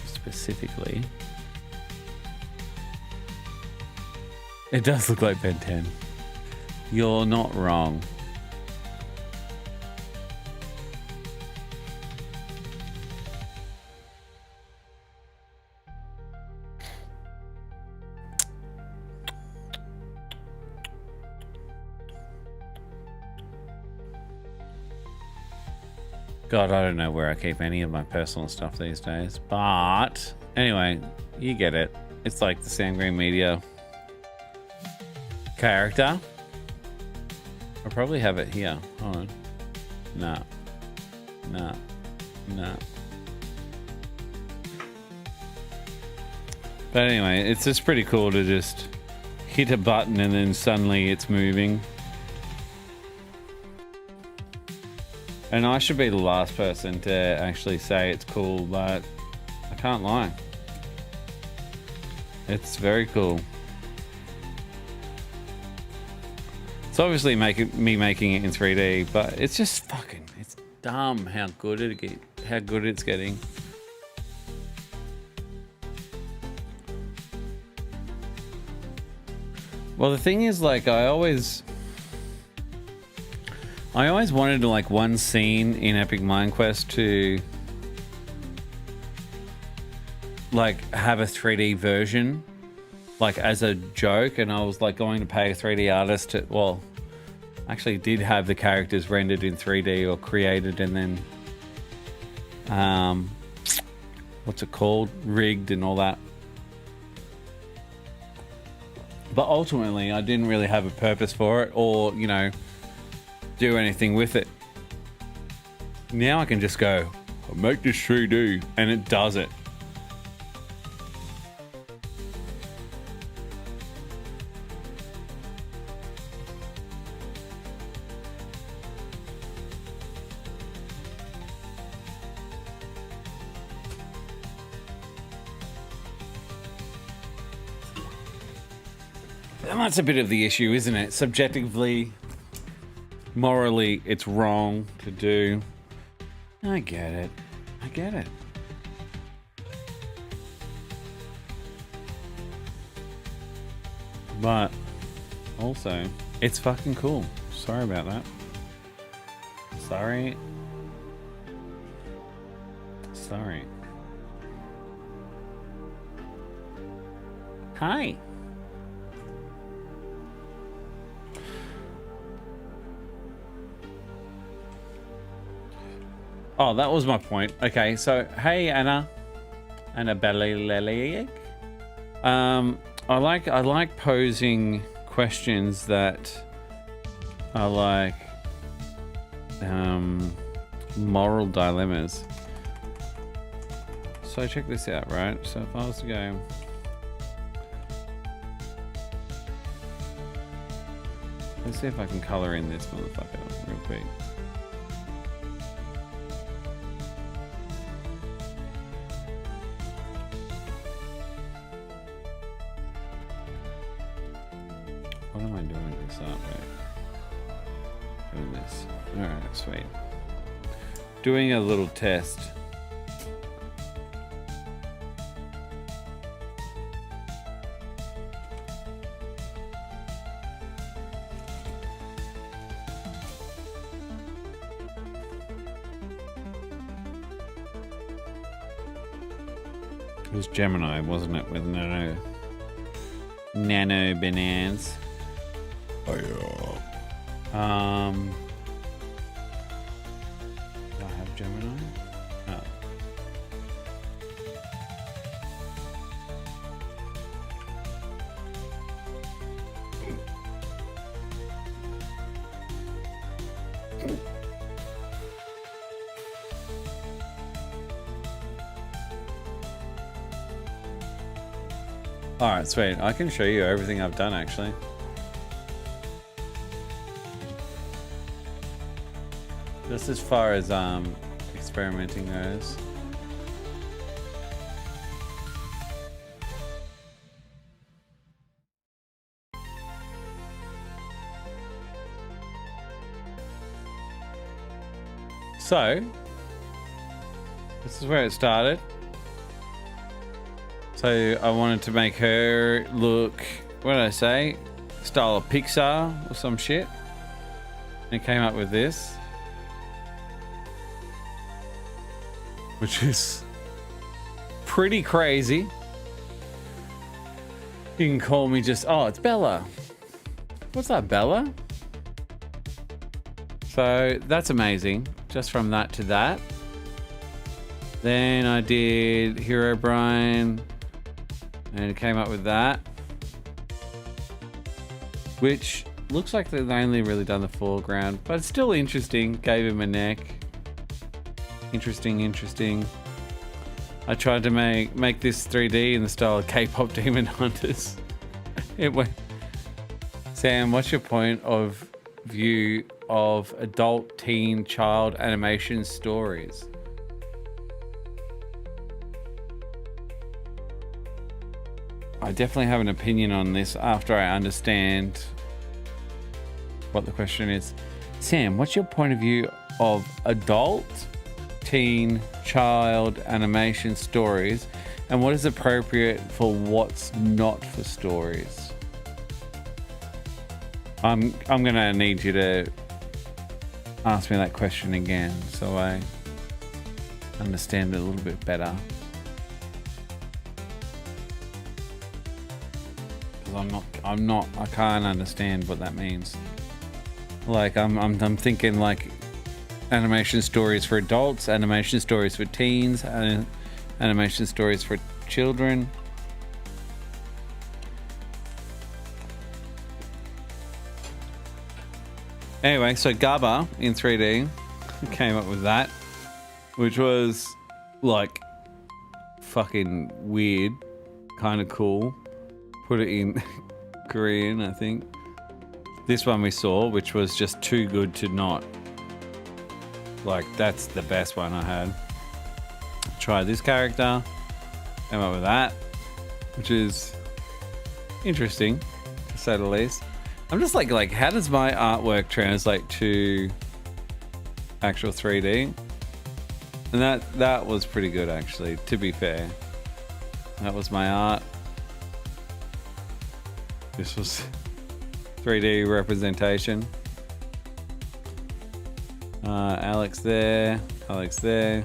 specifically. It does look like Ben 10. You're not wrong. God, I don't know where I keep any of my personal stuff these days. But anyway, you get it. It's like the Sam Green Media character. I'll probably have it here. Hold on. No. But anyway, it's just pretty cool to just hit a button and then suddenly it's moving. And I should be the last person to actually say it's cool, but I can't lie. It's very cool. It's obviously me making it in 3D, but it's just fucking, it's dumb how good it's getting. Well, the thing is, like, I always wanted to, like, one scene in Epic Mind Quest to, like, have a 3D version, like, as a joke, and I was, like, going to pay a 3D artist to, well, actually did have the characters rendered in 3D or created and then, what's it called? Rigged and all that. But ultimately, I didn't really have a purpose for it or, you know, do anything with it. Now I can just go, I'll make this 3D, and it does it. And that's a bit of the issue, isn't it? Subjectively, morally, it's wrong to do. I get it. But also, it's fucking cool. Sorry about that. Sorry. Hi. Oh, that was my point. Okay, so hey Anna Bellelelic. I like posing questions that are like moral dilemmas. So check this out, right? So if I was to go, let's see if I can color in this motherfucker real quick. this up. Doing this. Alright, sweet. Doing a little test. It was Gemini, wasn't it? With nano bananas. Oh yeah. Do I have Gemini? Oh. Alright, sweet. I can show you everything I've done actually. Just as far as experimenting goes. So, this is where it started. So I wanted to make her look, what did I say? Style of Pixar or some shit. And came up with this. Which is pretty crazy. You can call me just, oh, it's Bella. What's up, Bella? So that's amazing. Just from that to that. Then I did Hero Brian. And it came up with that. Which looks like they've only really done the foreground. But it's still interesting. Gave him a neck. Interesting. I tried to make this 3D in the style of K-pop Demon Hunters. It went. Sam, what's your point of view of adult, teen, child animation stories? I definitely have an opinion on this after I understand what the question is. Sam, what's your point of view of adult, teen, child animation stories, and what is appropriate for what's not for stories? I'm gonna need you to ask me that question again so I understand it a little bit better. I can't understand what that means. Like I'm thinking like animation stories for adults, animation stories for teens, and animation stories for children. Anyway, so Gabba in 3D came up with that, which was like fucking weird, kind of cool. Put it in Korean, I think. This one we saw, which was just too good to not. Like, that's the best one I had. Try this character. Came up with that, which is interesting, to say the least. I'm just like, how does my artwork translate to actual 3D? And that was pretty good, actually, to be fair. That was my art. This was 3D representation. Alex there, Alex there.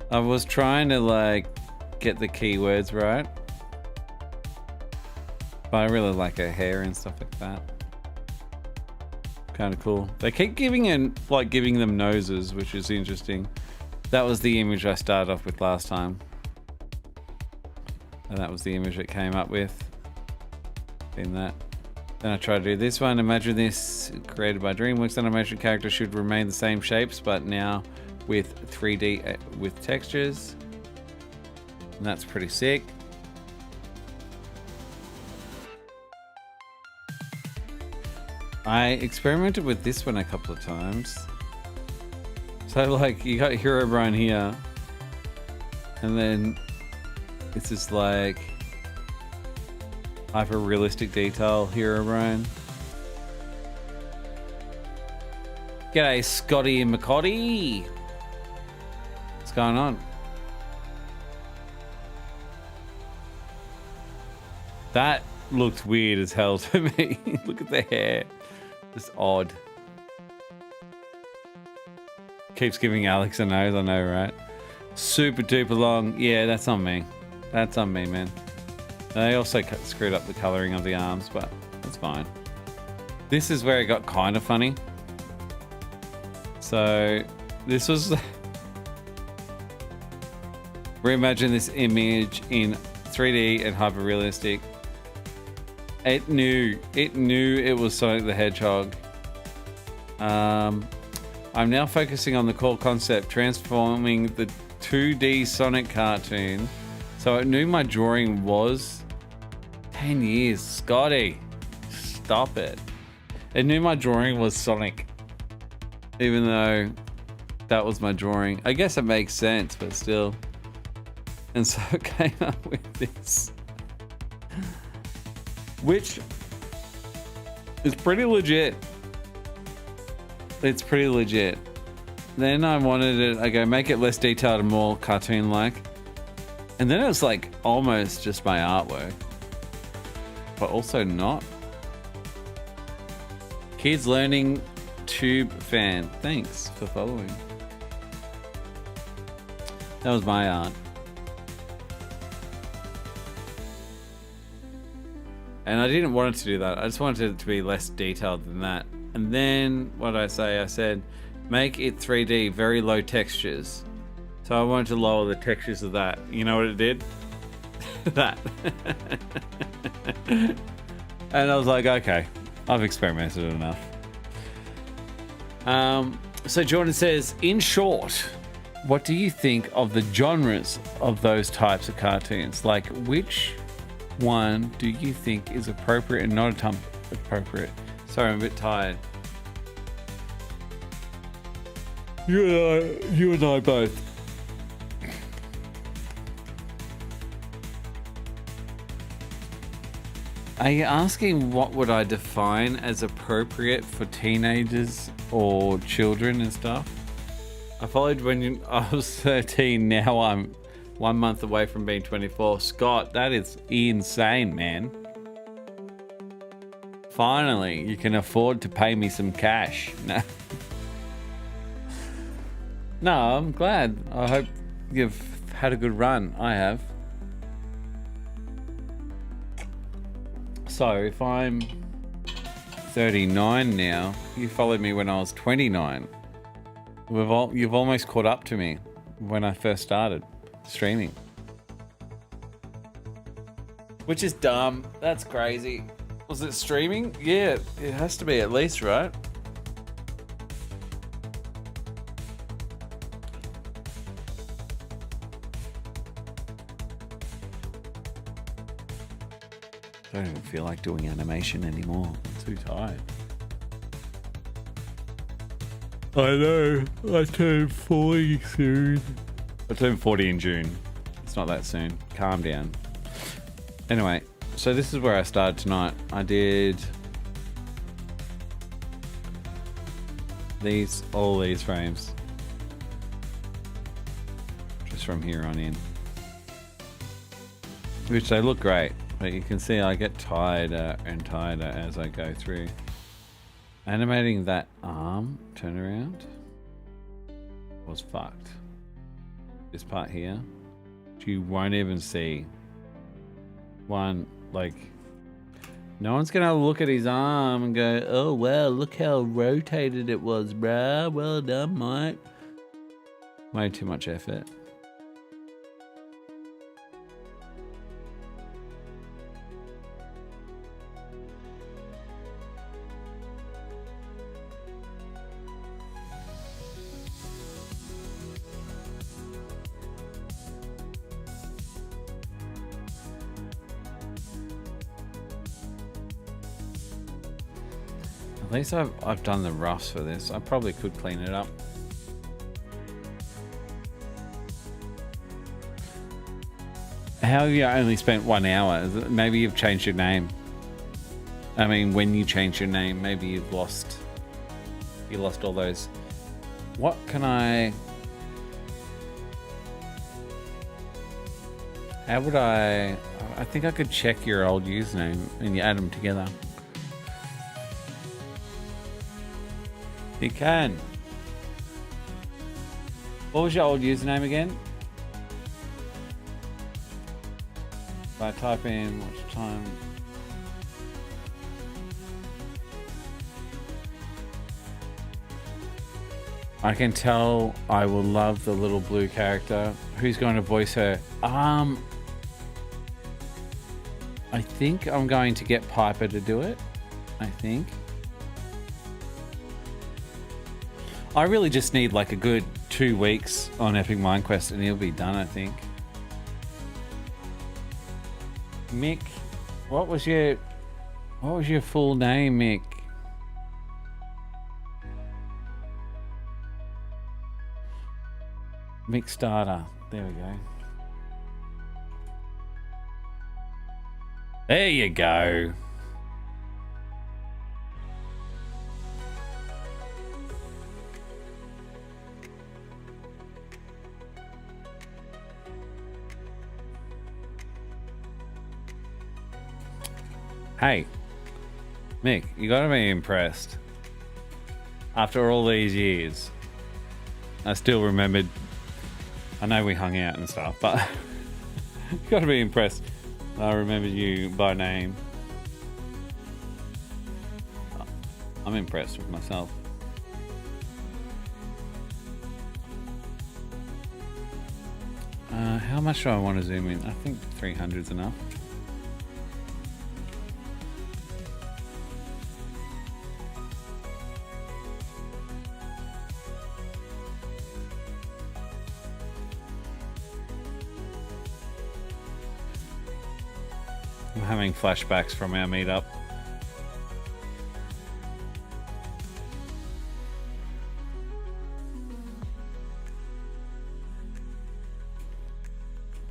I was trying to like get the keywords right, but I really like her hair and stuff like that. Kind of cool. They keep giving them noses, which is interesting. That was the image I started off with last time, and that was the image it came up with. In that. Then I tried to do this one. Imagine this, created by DreamWorks. Animation characters should remain the same shapes, but now with 3D with textures. And that's pretty sick. I experimented with this one a couple of times. So like you got Hero Brian here, and then it's just like hyper realistic detail Hero Brian. G'day, Scotty and McCotty. What's going on? That looks weird as hell to me. Look at the hair. Just odd. Keeps giving Alex a nose, I know, right? Super duper long. Yeah, that's on me. That's on me, man. They also screwed up the coloring of the arms, but that's fine. This is where it got kind of funny. So this was... Reimagine this image in 3D and hyper realistic. It knew it was Sonic the Hedgehog. I'm now focusing on the core concept, transforming the 2D Sonic cartoon. So it knew my drawing was 10 years. Scotty, stop it. It knew my drawing was Sonic, even though that was my drawing. I guess it makes sense, but still. And so it came up with this, which is pretty legit. It's pretty legit. Then I wanted it, I go, make it less detailed and more cartoon-like. And then it was like almost just my artwork, but also not. Kids Learning Tube fan, thanks for following. That was my art. And I didn't want it to do that. I just wanted it to be less detailed than that. And then what did I say? I said, make it 3D, very low textures. So I wanted to lower the textures of that. You know what it did? That. And I was like, okay, I've experimented enough. So Jordan says, in short, what do you think of the genres of those types of cartoons? Like, which one do you think is appropriate and not appropriate? Sorry, I'm a bit tired. You and I both. Are you asking what would I define as appropriate for teenagers or children and stuff? I followed when I was 13. Now I'm 1 month away from being 24. Scott, that is insane, man. Finally, you can afford to pay me some cash. No. No, I'm glad. I hope you've had a good run. I have. So, if I'm 39 now, you followed me when I was 29. You've almost caught up to me when I first started streaming. Which is dumb. That's crazy. Was it streaming? Yeah, it has to be at least, right? I don't even feel like doing animation anymore. I'm too tired. I know. I turn 40 soon. I turn 40 in June. It's not that soon. Calm down. Anyway, so this is where I started tonight. I did all these frames. Just from here on in. Which they look great. But you can see I get tighter and tighter as I go through. Animating that arm turnaround was fucked. This part here, which you won't even see. No one's gonna look at his arm and go, oh wow, look how rotated it was, bruh. Well done, mate. Way too much effort. At least I've done the roughs for this. I probably could clean it up. How have you only spent 1 hour? Maybe you've changed your name. I mean, when you change your name, maybe you've lost You lost all those. What can I... How would I think I could check your old username and you add them together. You can. What was your old username again? If I type in watch time. I can tell I will love the little blue character. Who's going to voice her? I think I'm going to get Piper to do it. I think. I really just need like a good 2 weeks on Epic Mind Quest and he'll be done, I think. Mick, what was your full name, Mick? Mick Starter. There we go. There you go. Hey, Mick, you gotta be impressed. After all these years, I still remembered. I know we hung out and stuff, but you gotta be impressed. I remembered you by name. I'm impressed with myself. How much do I want to zoom in? I think 300 is enough. I'm having flashbacks from our meetup.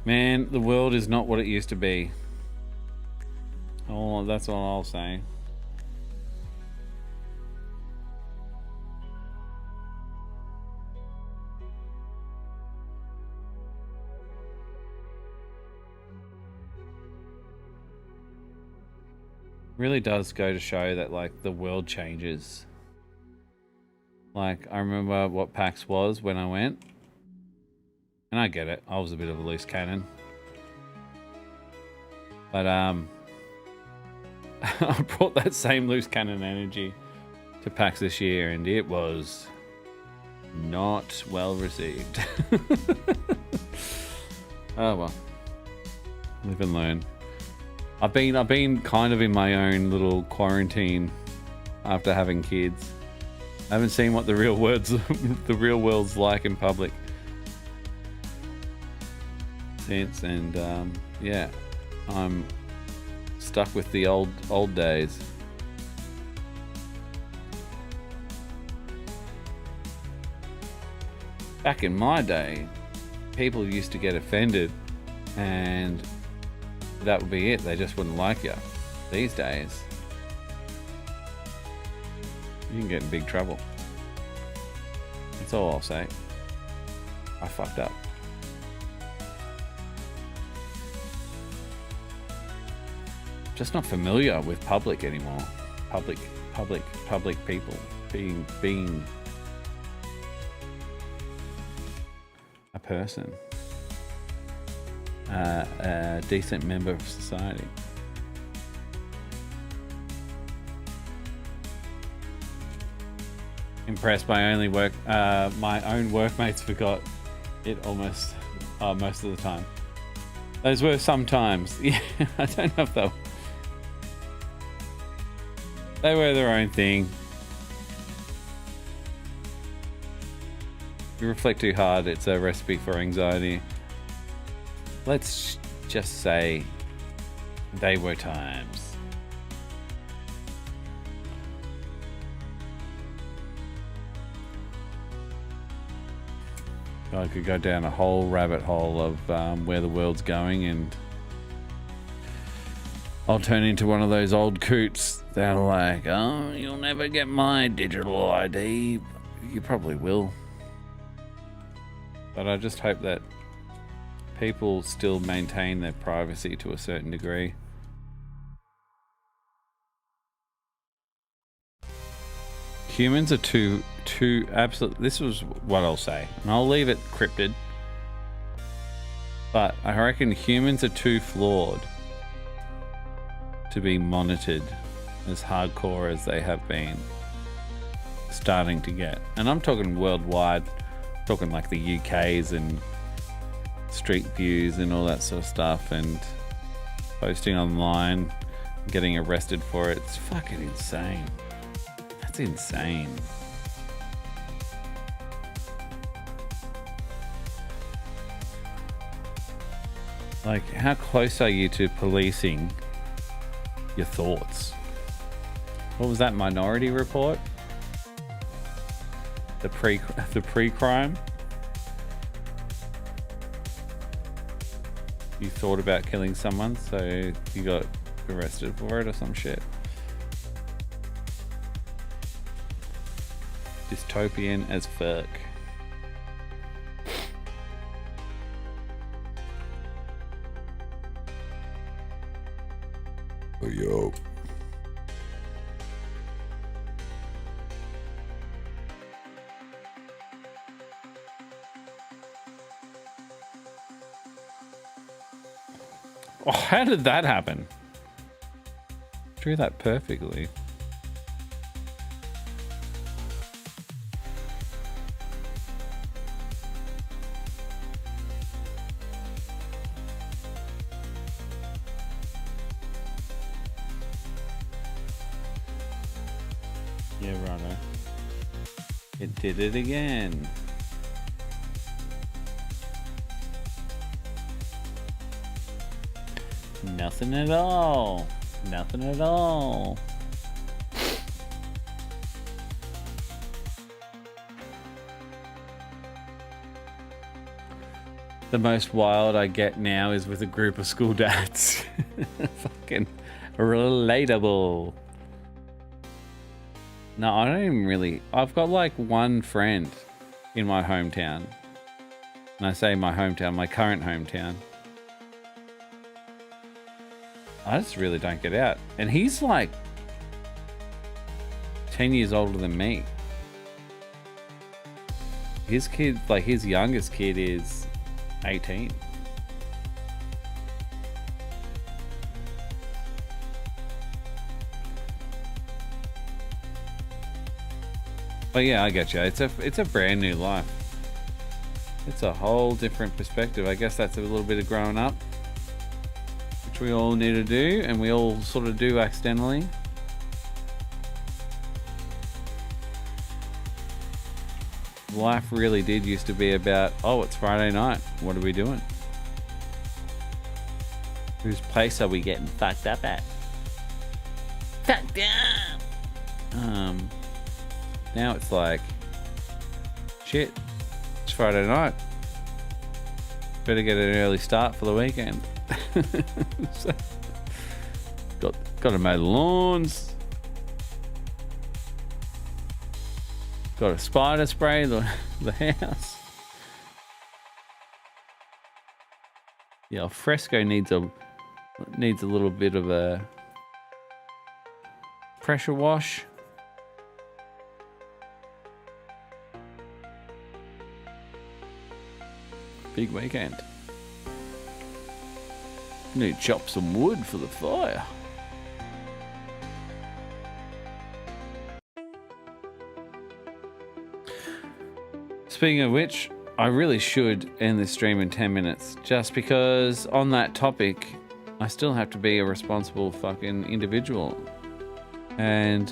Man, the world is not what it used to be. Oh, that's all I'll say. Really does go to show that like the world changes. Like I remember what PAX was when I went. And I get it, I was a bit of a loose cannon. But I brought that same loose cannon energy to PAX this year and it was not well received. Oh well. Live and learn. I've been kind of in my own little quarantine after having kids. I haven't seen what the real world's like in public since, and yeah, I'm stuck with the old days. Back in my day, people used to get offended and that would be it. They just wouldn't like you. These days, you can get in big trouble. That's all I'll say. I fucked up. Just not familiar with public anymore. Public people being a person. A decent member of society. Impressed my own workmates forgot it almost most of the time. Those were sometimes. Yeah, I don't know if they were their own thing. If you reflect too hard, it's a recipe for anxiety. Let's just say they were times. I could go down a whole rabbit hole of where the world's going, and I'll turn into one of those old coots They're like, oh, you'll never get my digital ID. You probably will. But I just hope that people still maintain their privacy to a certain degree. Humans are too absolute. This was what I'll say, and I'll leave it cryptid. But I reckon humans are too flawed to be monitored as hardcore as they have been starting to get. And I'm talking worldwide, talking like the UK's and Street Views and all that sort of stuff, and posting online, getting arrested for it. It's fucking insane. That's insane. Like, how close are you to policing your thoughts? What was that Minority Report? The pre-crime? You thought about killing someone, so you got arrested for it or some shit. Dystopian as fuck. Oh, yo. Oh, how did that happen? Drew that perfectly. Yeah, Rano. It did it again. Nothing at all. Nothing at all. The most wild I get now is with a group of school dads. Fucking relatable. No, I don't even really... I've got like one friend in my hometown. And I say my hometown, my current hometown. I just really don't get out. And he's like 10 years older than me. His kid, like his youngest kid is 18. But yeah, I get you. It's a brand new life. It's a whole different perspective. I guess that's a little bit of growing up, which we all need to do, and we all sort of do accidentally. Life really did used to be about, oh, it's Friday night. What are we doing? Whose place are we getting fucked up at? Fucked up! Now it's like, shit, it's Friday night. Better get an early start for the weekend. So, got to mow the lawns. Got to spider spray the house. Yeah, Fresco needs a little bit of a pressure wash. Big weekend. Need to chop some wood for the fire. Speaking of which, I really should end this stream in 10 minutes, just because on that topic, I still have to be a responsible fucking individual. And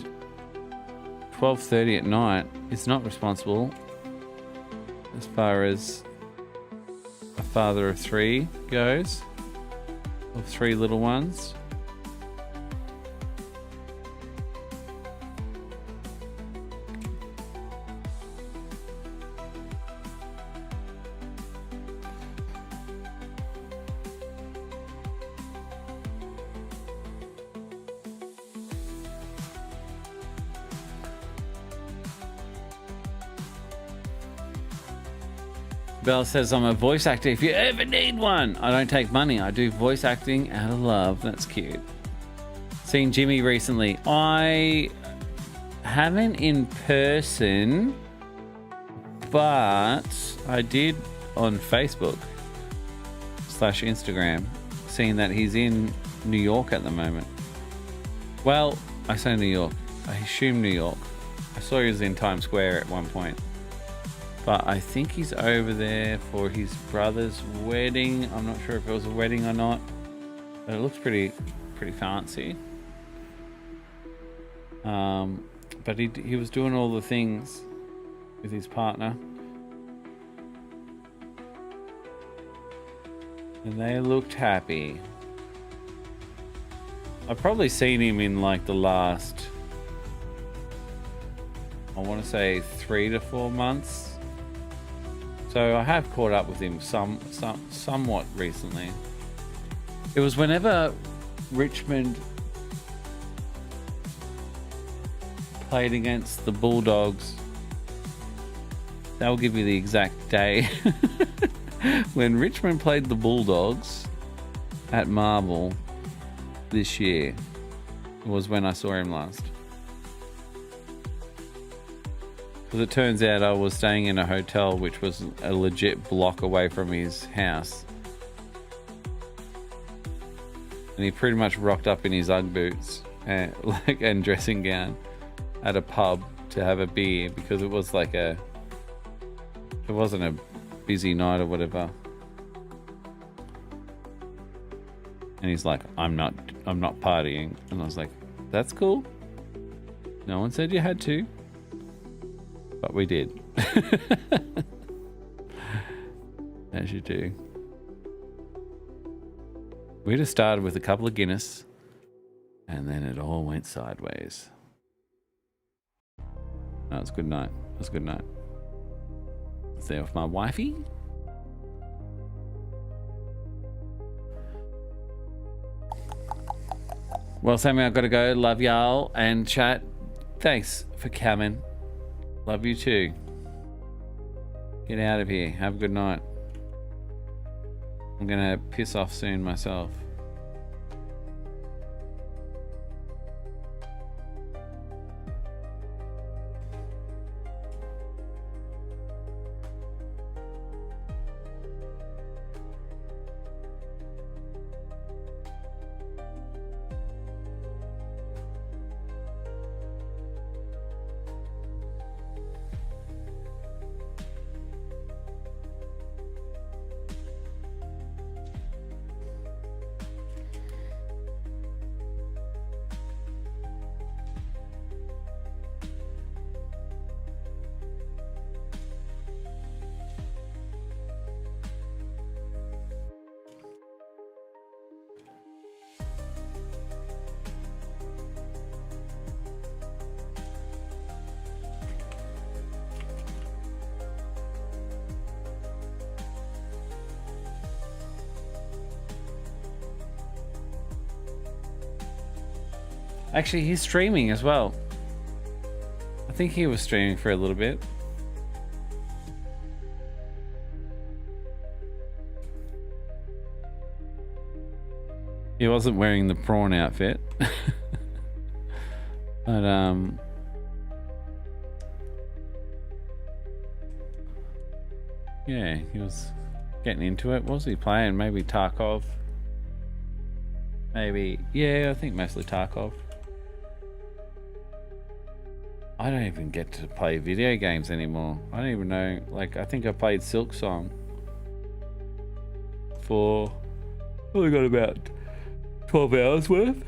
12:30 at night is not responsible as far as a father of three goes, of three little ones. Belle says, I'm a voice actor if you ever need one. I don't take money. I do voice acting out of love. That's cute. Seen Jimmy recently. I haven't in person, but I did on Facebook / Instagram, seeing that he's in New York at the moment. Well, I say New York. I assume New York. I saw he was in Times Square at one point. But I think he's over there for his brother's wedding. I'm not sure if it was a wedding or not. But it looks pretty fancy. But he was doing all the things with his partner. And they looked happy. I've probably seen him in like the last, I want to say 3 to 4 months. So I have caught up with him somewhat recently. It was whenever Richmond played against the Bulldogs. They'll give you the exact day. When Richmond played the Bulldogs at Marvel this year was when I saw him last. Because it turns out I was staying in a hotel which was a legit block away from his house. And he pretty much rocked up in his Ugg boots and dressing gown at a pub to have a beer, because it was like it wasn't a busy night or whatever. And he's like, I'm not partying. And I was like, that's cool. No one said you had to. But we did. As you do. We just started with a couple of Guinness, and then it all went sideways. No, it's a good night. It was a good night. I was there with my wifey. Well, Sammy, I've got to go. Love y'all. And chat, thanks for coming. Love you too. Get out of here. Have a good night. I'm going to piss off soon myself. Actually, he's streaming as well. I think he was streaming for a little bit. He wasn't wearing the prawn outfit. But, yeah, he was getting into it. What was he playing? Maybe Tarkov? Maybe, yeah, I think mostly Tarkov. I don't even get to play video games anymore. I don't even know. Like, I think I played Silk Song for, I got about 12 hours worth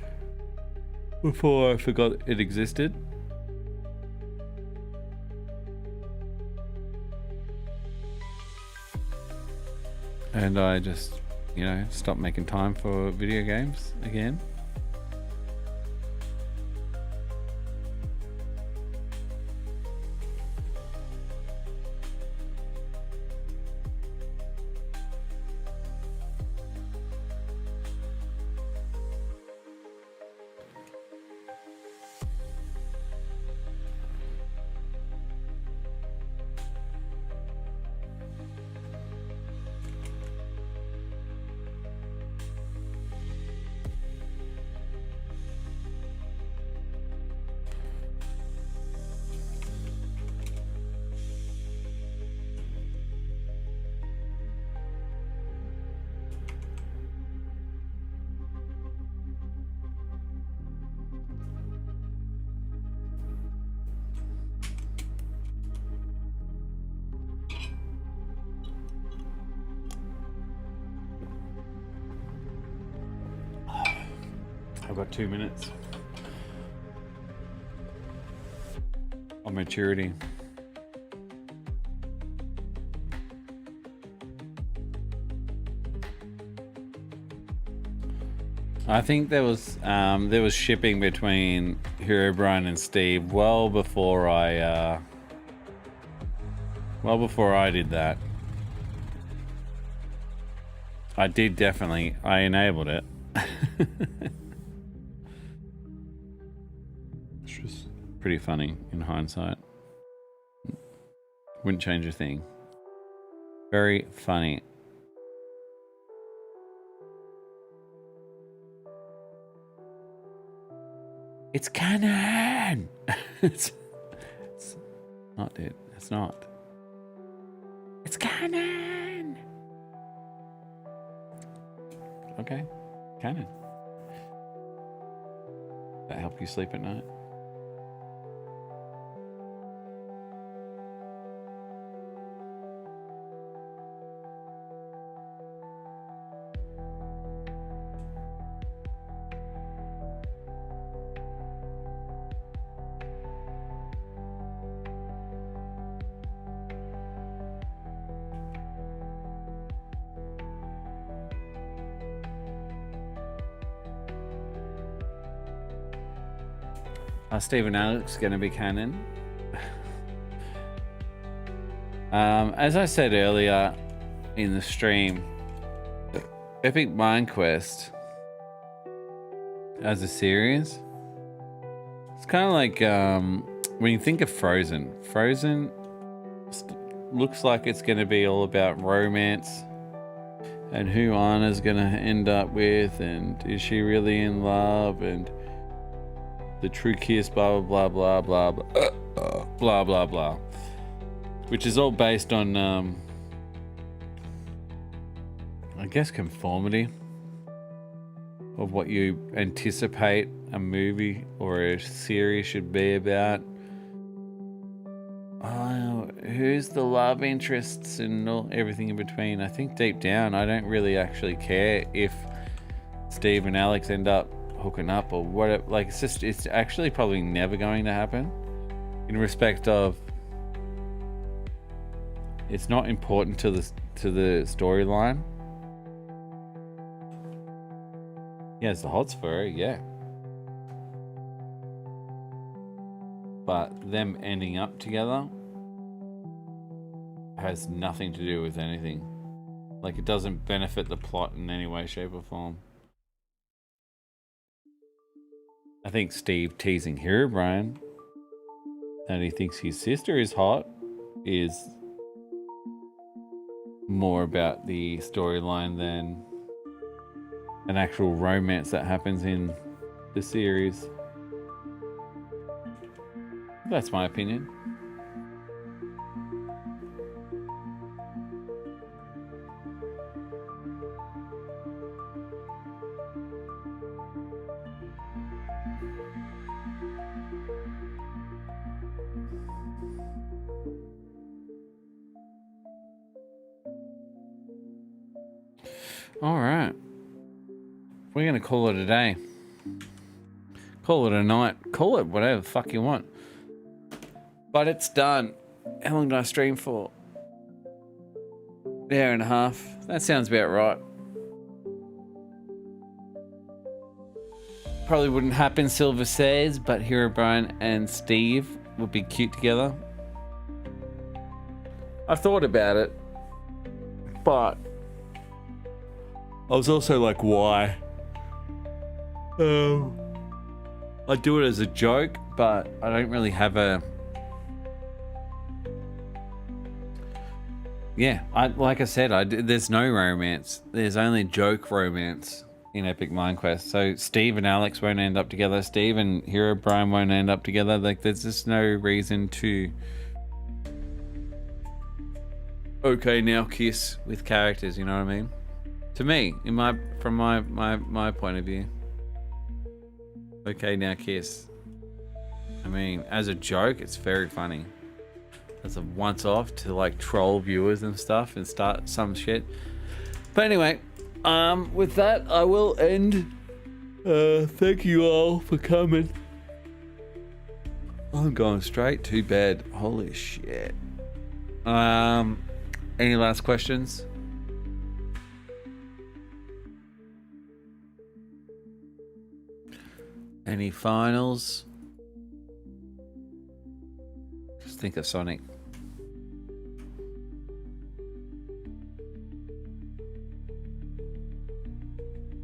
before I forgot it existed. And I just, you know, stopped making time for video games again. I've got 2 minutes. On maturity. I think there was shipping between Herobrine and Steve well before I did that. I did definitely. I enabled it. It's just pretty funny in hindsight. Wouldn't change a thing. Very funny. It's canon! it's not, dude. It's not. It's canon! Okay. Canon. That help you sleep at night? Are Steve and Alex going to be canon? As I said earlier in the stream, Epic Mind Quest as a series, it's kind of like when you think of Frozen. Frozen looks like it's going to be all about romance and who Anna's going to end up with, and is she really in love, and the true kiss, blah blah blah blah blah blah blah blah, which is all based on I guess conformity of what you anticipate a movie or a series should be about. Who's the love interests and everything in between. I think deep down I don't really actually care if Steve and Alex end up hooking up or whatever. Like, it's actually probably never going to happen, in respect of it's not important to the storyline. Yeah, it's the hots for her, yeah, but them ending up together has nothing to do with anything. Like, it doesn't benefit the plot in any way, shape or form. I think Steve teasing Herobrine that he thinks his sister is hot is more about the storyline than an actual romance that happens in the series. That's my opinion. All right. We're going to call it a day. Call it a night. Call it whatever the fuck you want. But it's done. How long did I stream for? An hour and a half. That sounds about right. Probably wouldn't happen, Silver says, but Herobrine and Steve would be cute together. I thought about it, but I was also like, why? I do it as a joke, but I don't really have a... Yeah, like I said, there's no romance. There's only joke romance in Epic Mind Quest. So Steve and Alex won't end up together. Steve and Herobrine won't end up together. Like, there's just no reason to... Okay, now kiss with characters, you know what I mean? To me, from my point of view. Okay, now kiss. I mean, as a joke, it's very funny. As a once-off to like troll viewers and stuff and start some shit. But anyway, with that, I will end Thank you all for coming. I'm going straight to bed. Holy shit. Any last questions? Any finals? Just think of Sonic.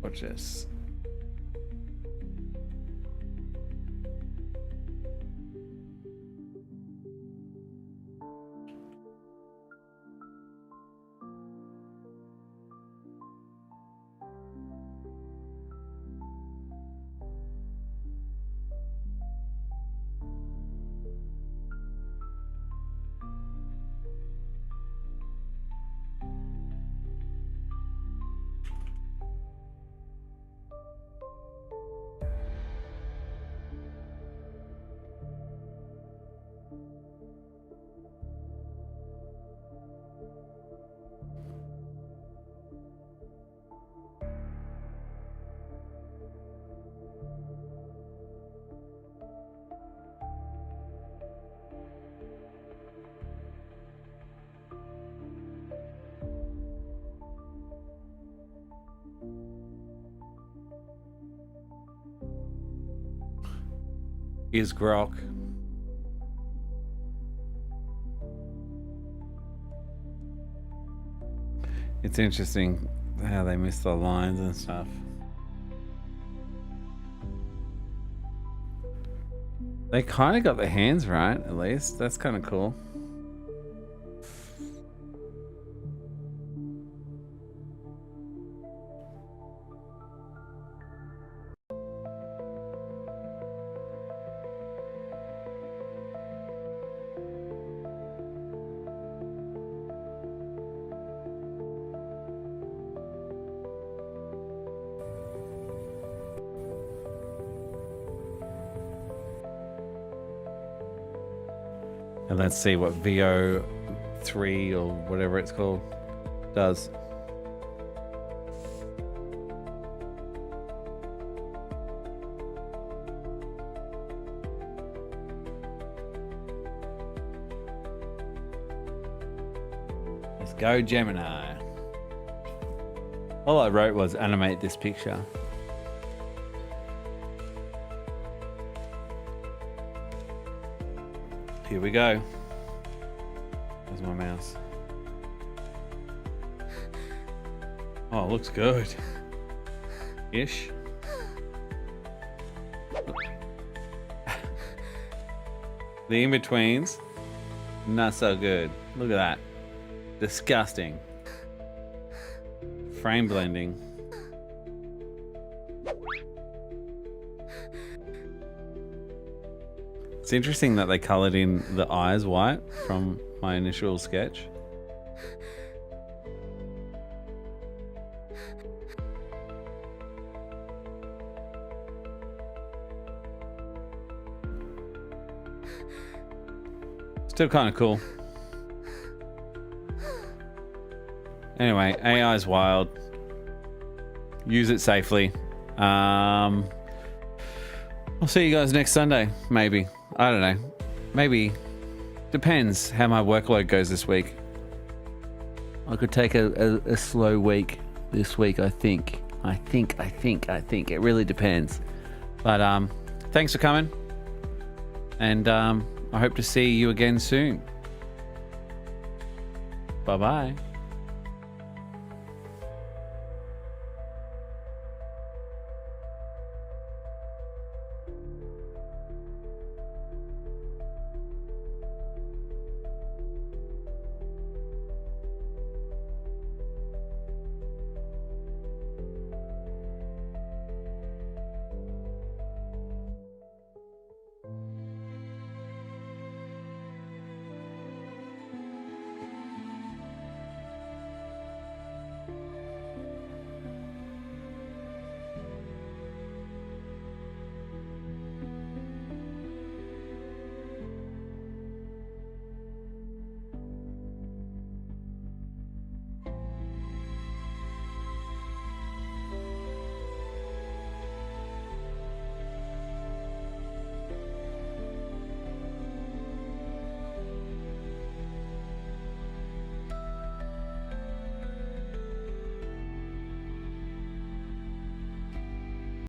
Watch this. Is Grok. It's interesting how they miss the lines and stuff. They kind of got the hands right, at least. That's kind of cool. And let's see what VO3 or whatever it's called does. Let's go, Gemini. All I wrote was animate this picture. Here we go. There's my mouse. Oh, it looks good. Ish. The in-betweens, not so good. Look at that. Disgusting. Frame blending. It's interesting that they colored in the eyes white from my initial sketch. Still kind of cool. Anyway, AI is wild. Use it safely. I'll see you guys next Sunday, maybe. I don't know. Maybe. Depends how my workload goes this week. I could take a slow week this week, I think. I think. It really depends. But thanks for coming. And I hope to see you again soon. Bye-bye.